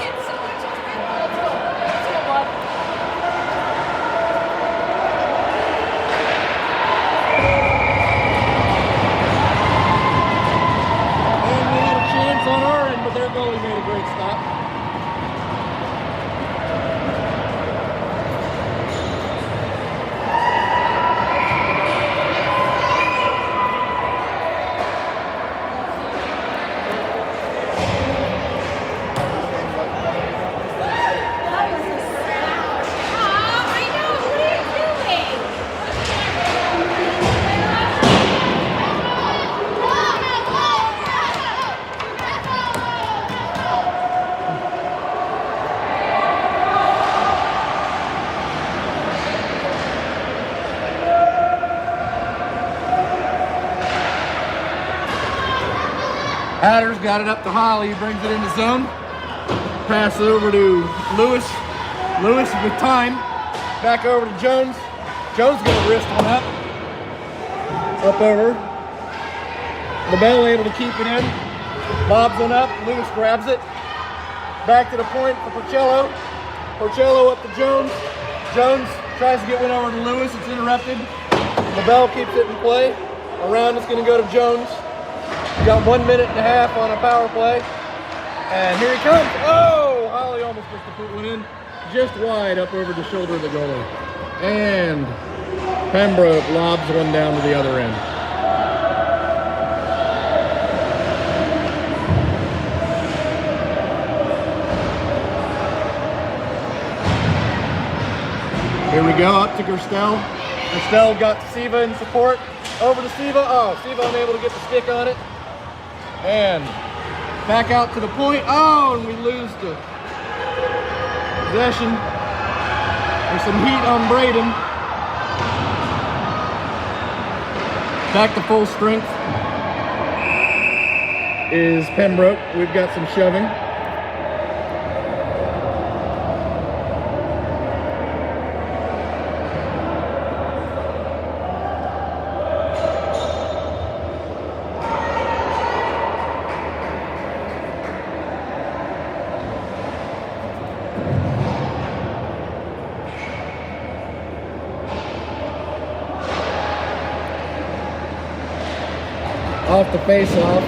On our end, but their goalie made a great stop. Hatter's got it up to Holly. He brings it in the zone. Pass it over to Lewis. Lewis with time. Back over to Jones. Jones gonna wrist one up. Up over. LaBelle able to keep it in. Lobs one up. Lewis grabs it. Back to the point for Porcello. Porcello up to Jones. Jones tries to get one over to Lewis. It's interrupted. LaBelle keeps it in play. Around it's going to go to Jones. Got 1.5 minutes on a power play. And here he comes. Oh! Holly almost missed to put one in. Just wide up over the shoulder of the goalie. And Pembroke lobs one down to the other end. Here we go, up to Gerstel. Gerstel got Siva in support. Over to Siva. Oh, Siva unable to get the stick on it. And back out to the point. Oh, and we lose the possession. There's some heat on Braden. Back to full strength is Pembroke. We've got some shoving. Off the face-off.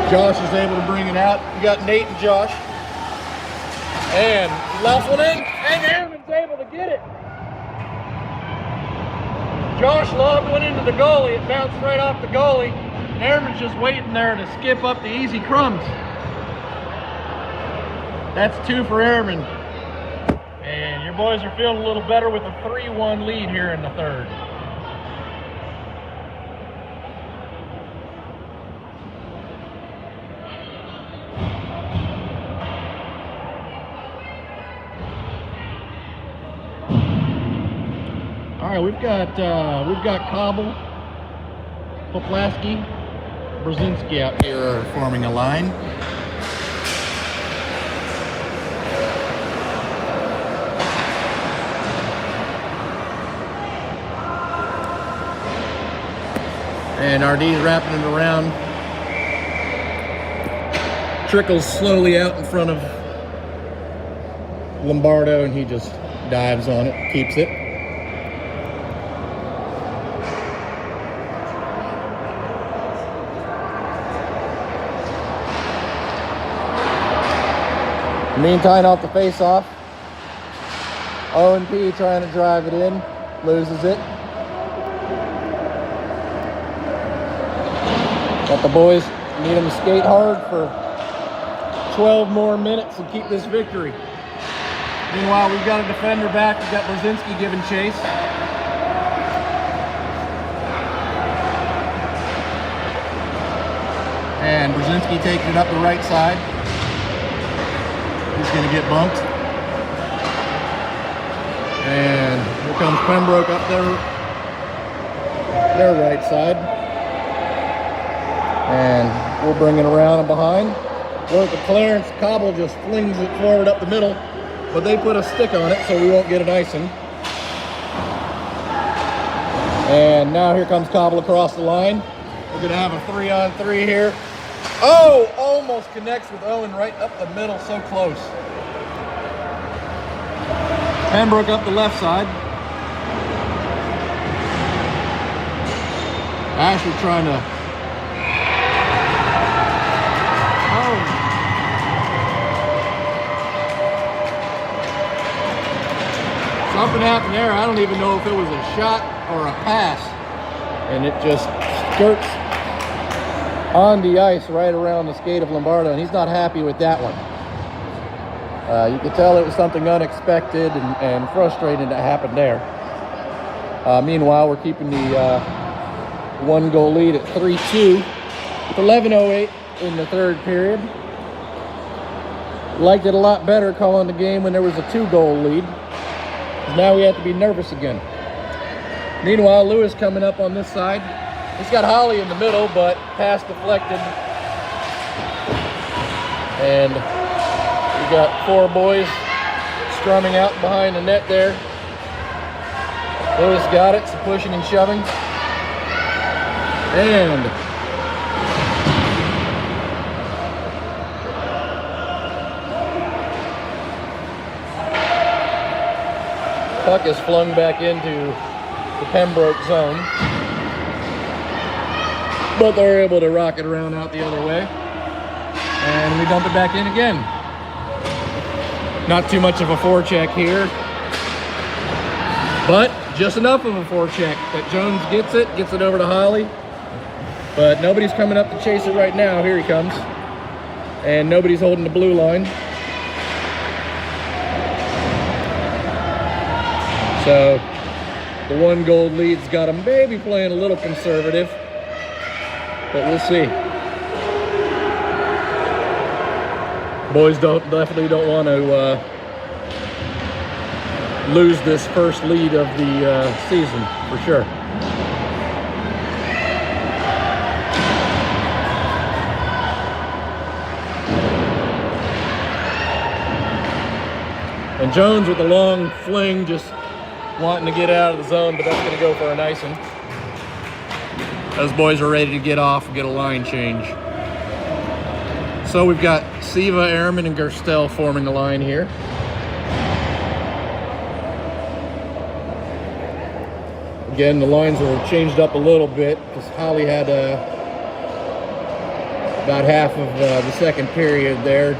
Josh is able to bring it out. You got Nate and Josh. And last one in, and Aaron's able to get it. Josh lobbed one into the goalie. It bounced right off the goalie. And Aaron's just waiting there to skip up the easy crumbs. That's 2 for Airman. And your boys are feeling a little better with a 3-1 lead here in the third. All right, we've got Cobble, Poplaski, Brzezinski out here forming a line. And RD's wrapping it around. Trickles slowly out in front of Lombardo, and he just dives on it, keeps it. Meantime, off the face-off, O&P trying to drive it in, loses it. But the boys need them to skate hard for 12 more minutes and keep this victory. Meanwhile, we've got a defender back. We've got Brzezinski giving chase. And Brzezinski taking it up the right side. He's going to get bumped. And here comes Pembroke up their right side. And we'll bring it around and behind. Work with Clarence. Cobble just flings it forward up the middle, but they put a stick on it so we won't get an icing. And now here comes Cobble across the line. We're going to have a 3-on-3 here. Oh, almost connects with Owen right up the middle, so close. Pembroke up the left side. Asher trying to... Oh. Something happened there. I don't even know if it was a shot or a pass. And it just skirts on the ice right around the skate of Lombardo, and he's not happy with that one. You could tell it was something unexpected and frustrating that happened there. Meanwhile, we're keeping the 1-goal lead at 3-2 with 11:08 in the third period. Liked it a lot better calling the game when there was a 2-goal lead. Now we have to be nervous again. Meanwhile, Lewis coming up on this side. He's got Holly in the middle, but pass deflected. And we got 4 boys scrumming out behind the net there. Lewis got it, some pushing and shoving. And puck is flung back into the Pembroke zone. But they're able to rock it around out the other way. And we dump it back in again. Not too much of a forecheck here, but just enough of a forecheck that Jones gets it over to Holly. But nobody's coming up to chase it right now. Here he comes. And nobody's holding the blue line. So the 1 goal lead's got him maybe playing a little conservative, but we'll see. Boys definitely don't want to lose this first lead of the season, for sure. And Jones with a long fling, just wanting to get out of the zone, but that's going to go for a nice one. Those boys are ready to get off and get a line change. So we've got Siva, Ehrman, and Gerstel forming a line here. Again, the lines were changed up a little bit because Holly had about half of the second period there.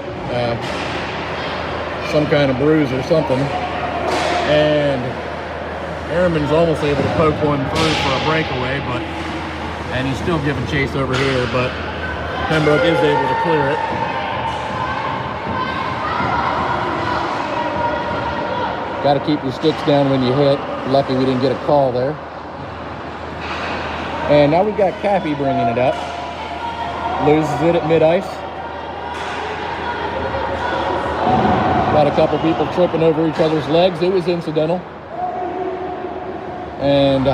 Some kind of bruise or something. And Ehrman's almost able to poke one through for a breakaway, and he's still giving chase over here, but Pembroke is able to clear it. Got to keep your sticks down when you hit. Lucky we didn't get a call there. And now we've got Cappy bringing it up. Loses it at mid-ice. Got a couple people tripping over each other's legs. It was incidental. And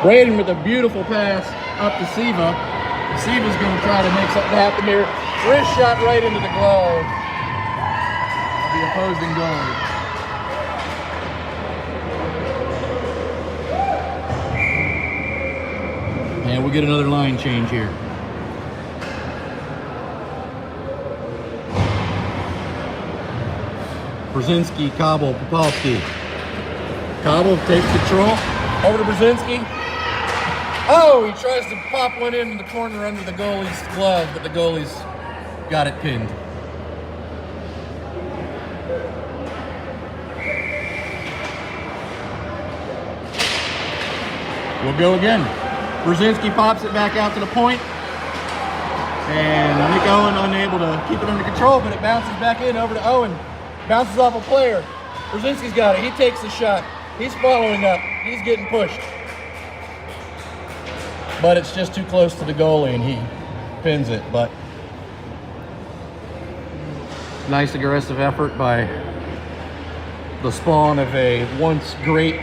Braden with a beautiful pass up to Siva. Siva's going to try to make something happen here. Wrist shot right into the glove of the opposing goalie. And we'll get another line change here. Brzezinski, Cobble, Popolski. Cobble takes control. Over to Brzezinski. Oh, he tries to pop one into the corner under the goalie's glove, but the goalie's got it pinned. We'll go again. Brzezinski pops it back out to the point. And Nick Owen unable to keep it under control, but it bounces back in over to Owen. Bounces off a player. Brzezinski's got it. He takes the shot. He's following up. He's getting pushed. But it's just too close to the goalie and he pins it. But nice aggressive effort by the spawn of a once great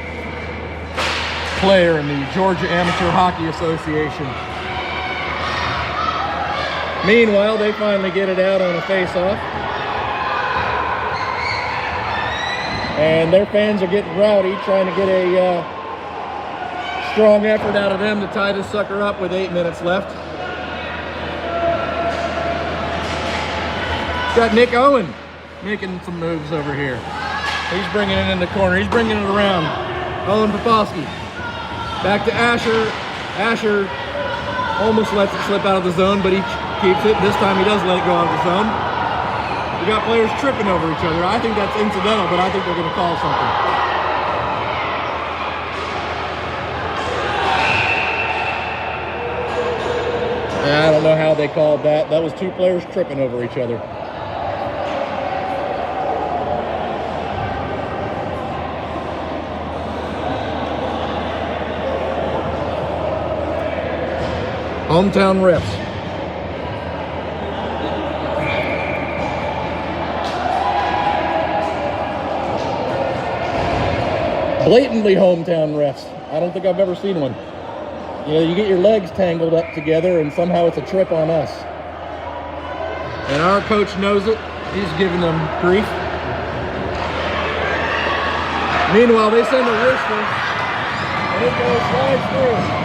player in the Georgia Amateur Hockey Association. Meanwhile, they finally get it out on a face-off. And their fans are getting rowdy, trying to get a strong effort out of them to tie this sucker up with 8 minutes left. Got Nick Owen making some moves over here. He's bringing it in the corner. He's bringing it around. Owen Popolski. Back to Asher. Asher almost lets it slip out of the zone, but he keeps it. This time he does let it go out of the zone. We got players tripping over each other. I think that's incidental, but I think they're going to call something. I don't know how they called that. That was two players tripping over each other. Hometown refs. Blatantly hometown refs. I don't think I've ever seen one. You know, you get your legs tangled up together and somehow it's a trip on us. And our coach knows it. He's giving them grief. Meanwhile, they send a wrister, and it goes slides through.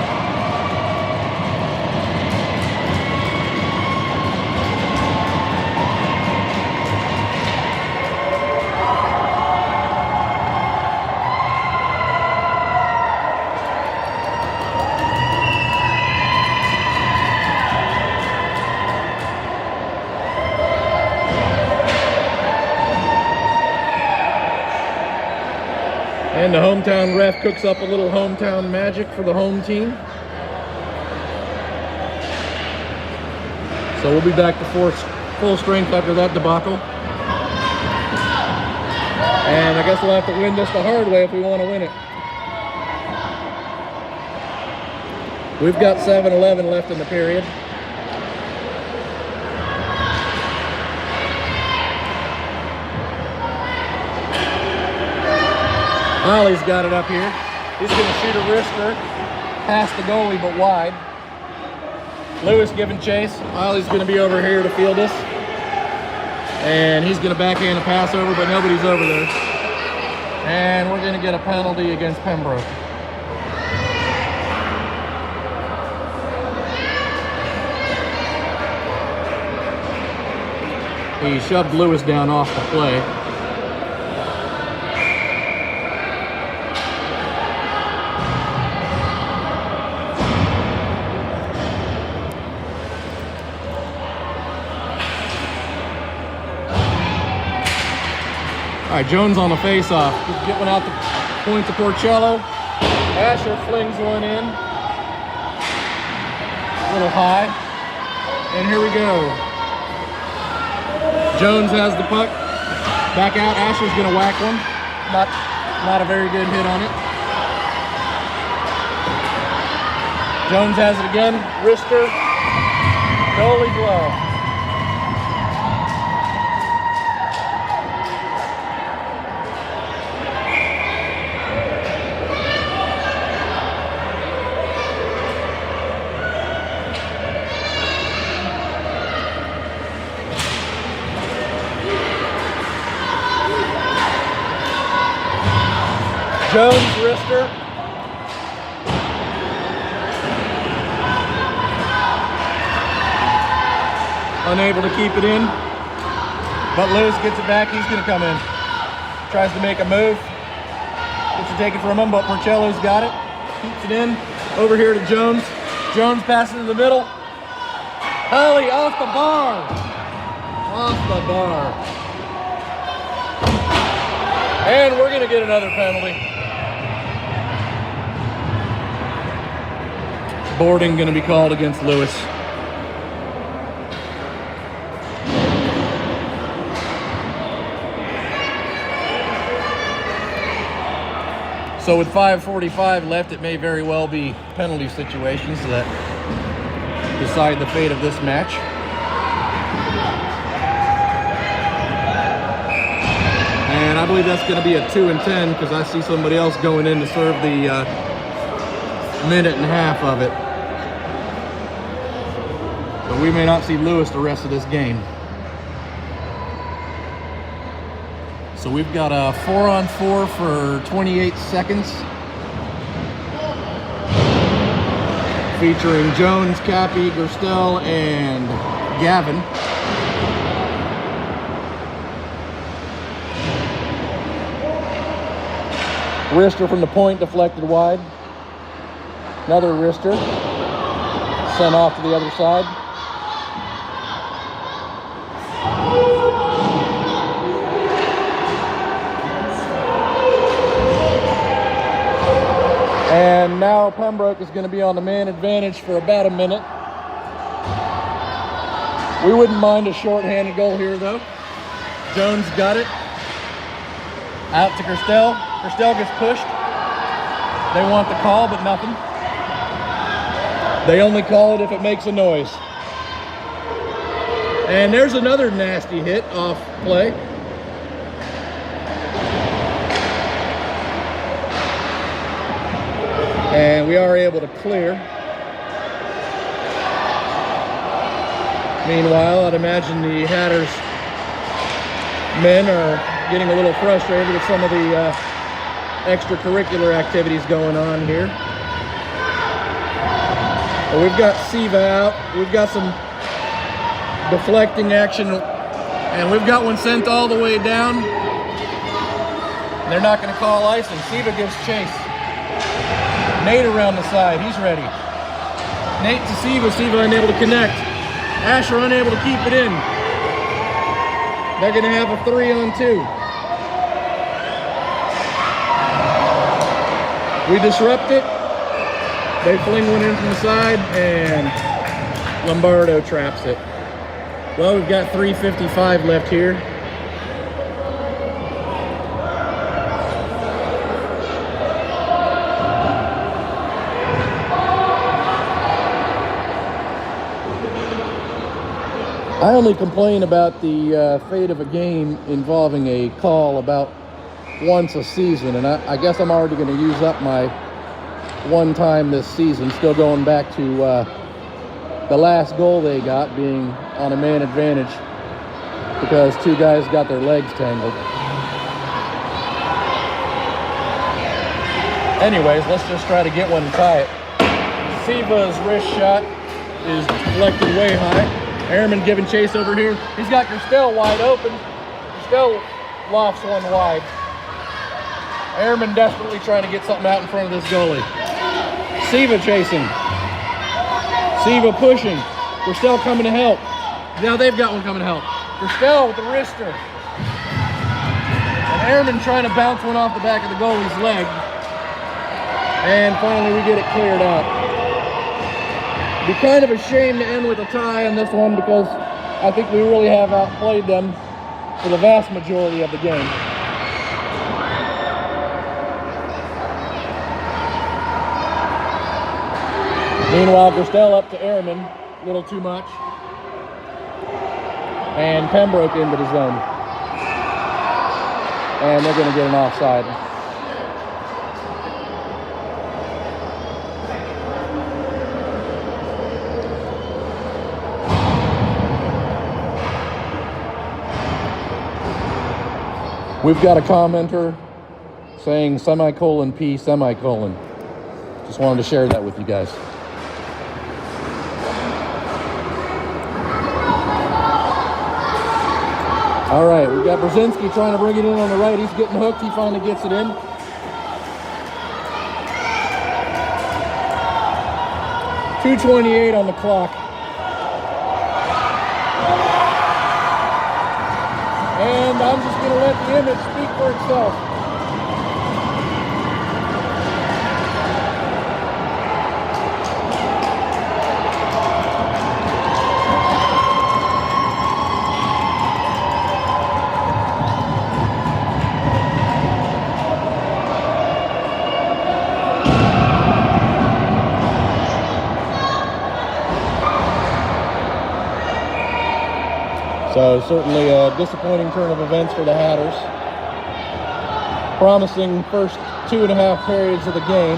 And the hometown ref cooks up a little hometown magic for the home team. So we'll be back to full strength after that debacle. And I guess we'll have to win this the hard way if we want to win it. We've got 7-11 left in the period. Ollie's got it up here. He's going to shoot a wrister past the goalie but wide. Lewis giving chase. Ollie's going to be over here to field us. And he's going to backhand a pass over, but nobody's over there. And we're going to get a penalty against Pembroke. He shoved Lewis down off the play. All right, Jones on the face-off. Just get one out the point to Porcello. Asher flings one in. A little high. And here we go. Jones has the puck. Back out. Asher's gonna whack one. Not a very good hit on it. Jones has it again. Wrister. Goalie glove. Jones wrister. Unable to keep it in. But Lewis gets it back. He's going to come in. Tries to make a move. Gets to take it from him, but Porcello's got it. Keeps it in. Over here to Jones. Jones passes to the middle. Holly off the bar. Off the bar. And we're going to get another penalty. Boarding going to be called against Lewis. So with 5:45 left, it may very well be penalty situations that decide the fate of this match. And I believe that's going to be a 2-10 because I see somebody else going in to serve the minute and a half of it. But we may not see Lewis the rest of this game. So we've got a 4-on-4 for 28 seconds. Featuring Jones, Cappy, Gerstel, and Gavin. Wrister from the point deflected wide. Another wrister. Sent off to the other side. And now Pembroke is going to be on the man advantage for about a minute. We wouldn't mind a shorthanded goal here though. Jones got it. Out to Gerstel. Gerstel gets pushed. They want the call, but nothing. They only call it if it makes a noise. And there's another nasty hit off play. And we are able to clear. Meanwhile, I'd imagine the Hatters men are getting a little frustrated with some of the extracurricular activities going on here. Well, we've got Siva out. We've got some deflecting action, and we've got one sent all the way down. They're not going to call icing. Siva gives chase. Nate around the side. He's ready. Nate to Siva. Siva unable to connect. Asher unable to keep it in. They're going to have a 3-on-2. We disrupt it. They fling one in from the side, and Lombardo traps it. Well, we've got 3:55 left here. I only complain about the fate of a game involving a call about once a season, and I guess I'm already going to use up my one time this season, still going back to the last goal they got being on a man advantage because two guys got their legs tangled. Anyways, let's just try to get one and tie it. Siva's wrist shot is deflected way high. Airman giving chase over here. He's got Gerstel wide open. Gerstel lofts one wide. Airman desperately trying to get something out in front of this goalie. Siva chasing. Siva pushing. Gerstel coming to help. Now they've got one coming to help. Gerstel with the wrister. And Airman trying to bounce one off the back of the goalie's leg. And finally we get it cleared out. Be kind of a shame to end with a tie on this one because I think we really have outplayed them for the vast majority of the game. Meanwhile, Gerstel up to Airman, a little too much. And Pembroke into the zone. And they're going to get an offside. We've got a commenter saying semicolon P semicolon. Just wanted to share that with you guys. All right, we've got Brzezinski trying to bring it in on the right. He's getting hooked. He finally gets it in. .228 on the clock. And I'm just going to let the image speak for itself. So certainly a disappointing turn of events for the Hatters. Promising first 2.5 periods of the game.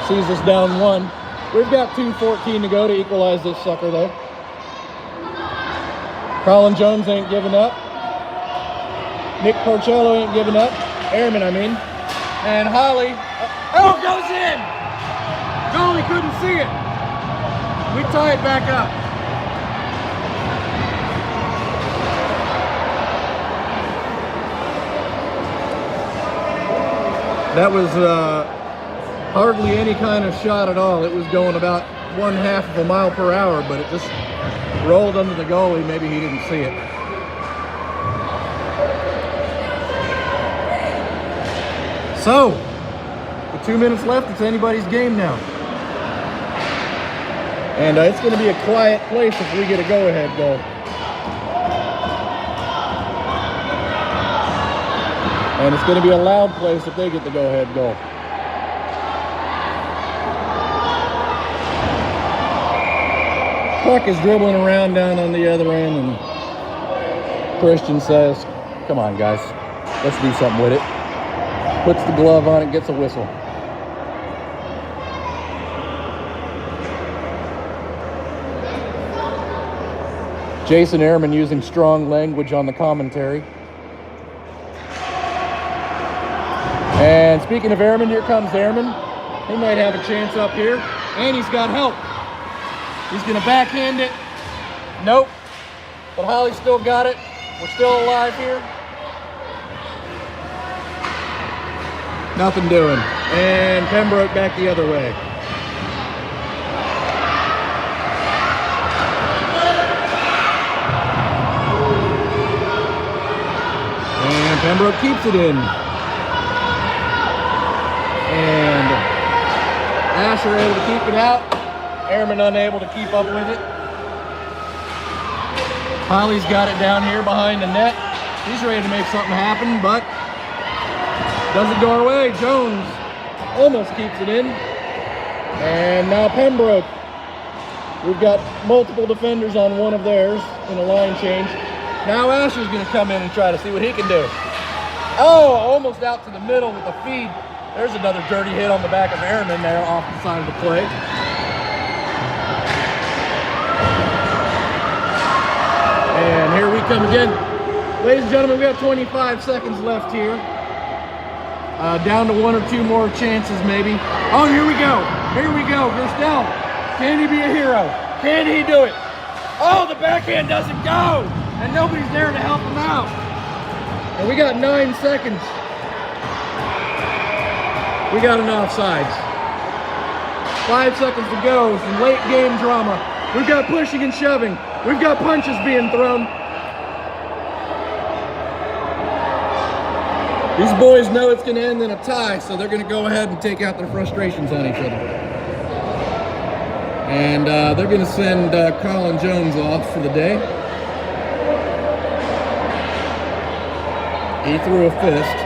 Sees us down 1. We've got 2:14 to go to equalize this sucker though. Colin Jones ain't giving up. Nick Porcello ain't giving up. Airman, I mean. And Holly. Oh, it goes in! Goalie couldn't see it. We tie it back up. That was hardly any kind of shot at all. It was going about 1/2 of a mile per hour, but it just rolled under the goalie. Maybe he didn't see it. So, with 2 minutes left, it's anybody's game now. And it's going to be a quiet place if we get a go-ahead goal. And it's going to be a loud place if they get the go-ahead goal. Puck is dribbling around down on the other end, and Christian says, come on, guys, let's do something with it. Puts the glove on it, gets a whistle. Jason Ehrman using strong language on the commentary. And speaking of Airman, here comes Airman. He might have a chance up here. And he's got help. He's gonna backhand it. Nope. But Holly's still got it. We're still alive here. Nothing doing. And Pembroke back the other way. And Pembroke keeps it in. And Asher able to keep it out. Airman unable to keep up with it. Holly's got it down here behind the net. He's ready to make something happen, but doesn't go our way. Jones almost keeps it in. And now Pembroke. We've got multiple defenders on one of theirs in a line change. Now Asher's gonna come in and try to see what he can do. Oh, almost out to the middle with the feed. There's another dirty hit on the back of Airman there off the side of the play. And here we come again. Ladies and gentlemen, we have 25 seconds left here. Down to one or two more chances maybe. Oh, here we go. Here we go. Gerstel, can he be a hero? Can he do it? Oh, the backhand doesn't go. And nobody's there to help him out. And we got 9 seconds. We got an offsides. 5 seconds to go. Some late game drama. We've got pushing and shoving. We've got punches being thrown. These boys know it's going to end in a tie, so they're going to go ahead and take out their frustrations on each other. And they're going to send Colin Jones off for the day. He threw a fist.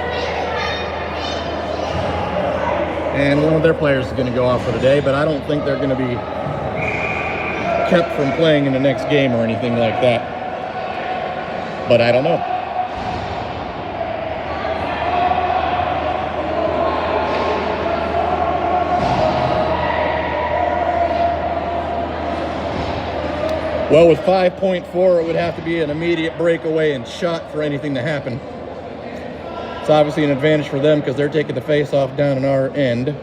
And one of their players is going to go off for the day, but I don't think they're going to be kept from playing in the next game or anything like that. But I don't know. Well, with 5.4, it would have to be an immediate breakaway and shot for anything to happen. It's obviously an advantage for them because they're taking the face-off down on our end.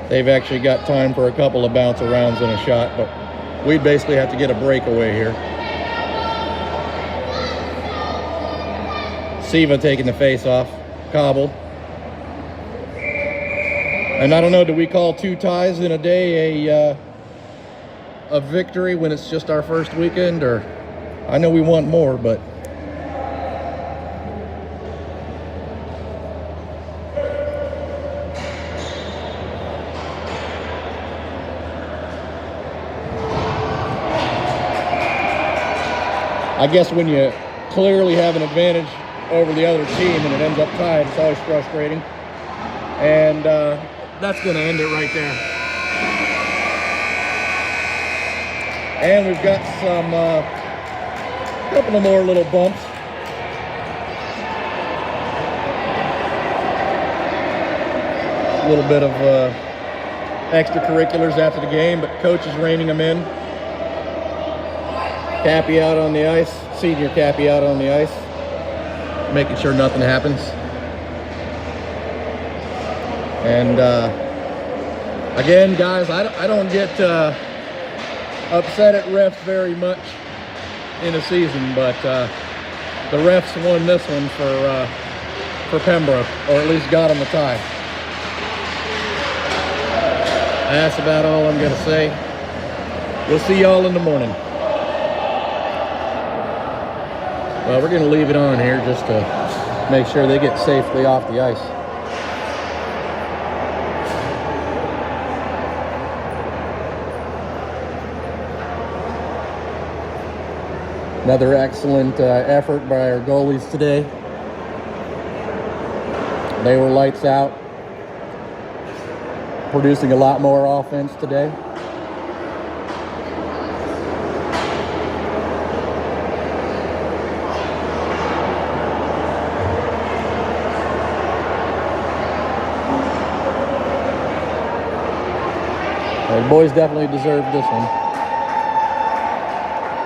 They've actually got time for a couple of bounce arounds and a shot, but we basically have to get a breakaway here. Siva taking the face-off, Cobble. And I don't know, do we call 2 ties in a day a victory when it's just our first weekend? Or I know we want more, but I guess when you clearly have an advantage over the other team and it ends up tied, it's always frustrating. And that's going to end it right there. And we've got some couple of more little bumps. A little bit of extracurriculars after the game, but coach is reining them in. Cappy out on the ice, senior Cappy out on the ice, making sure nothing happens. And again, guys, I don't get upset at refs very much in a season, but the refs won this one for Pembroke, or at least got them the tie. That's about all I'm going to say. We'll see y'all in the morning. Well, we're going to leave it on here just to make sure they get safely off the ice. Another excellent effort by our goalies today. They were lights out, producing a lot more offense today. The boys definitely deserved this one.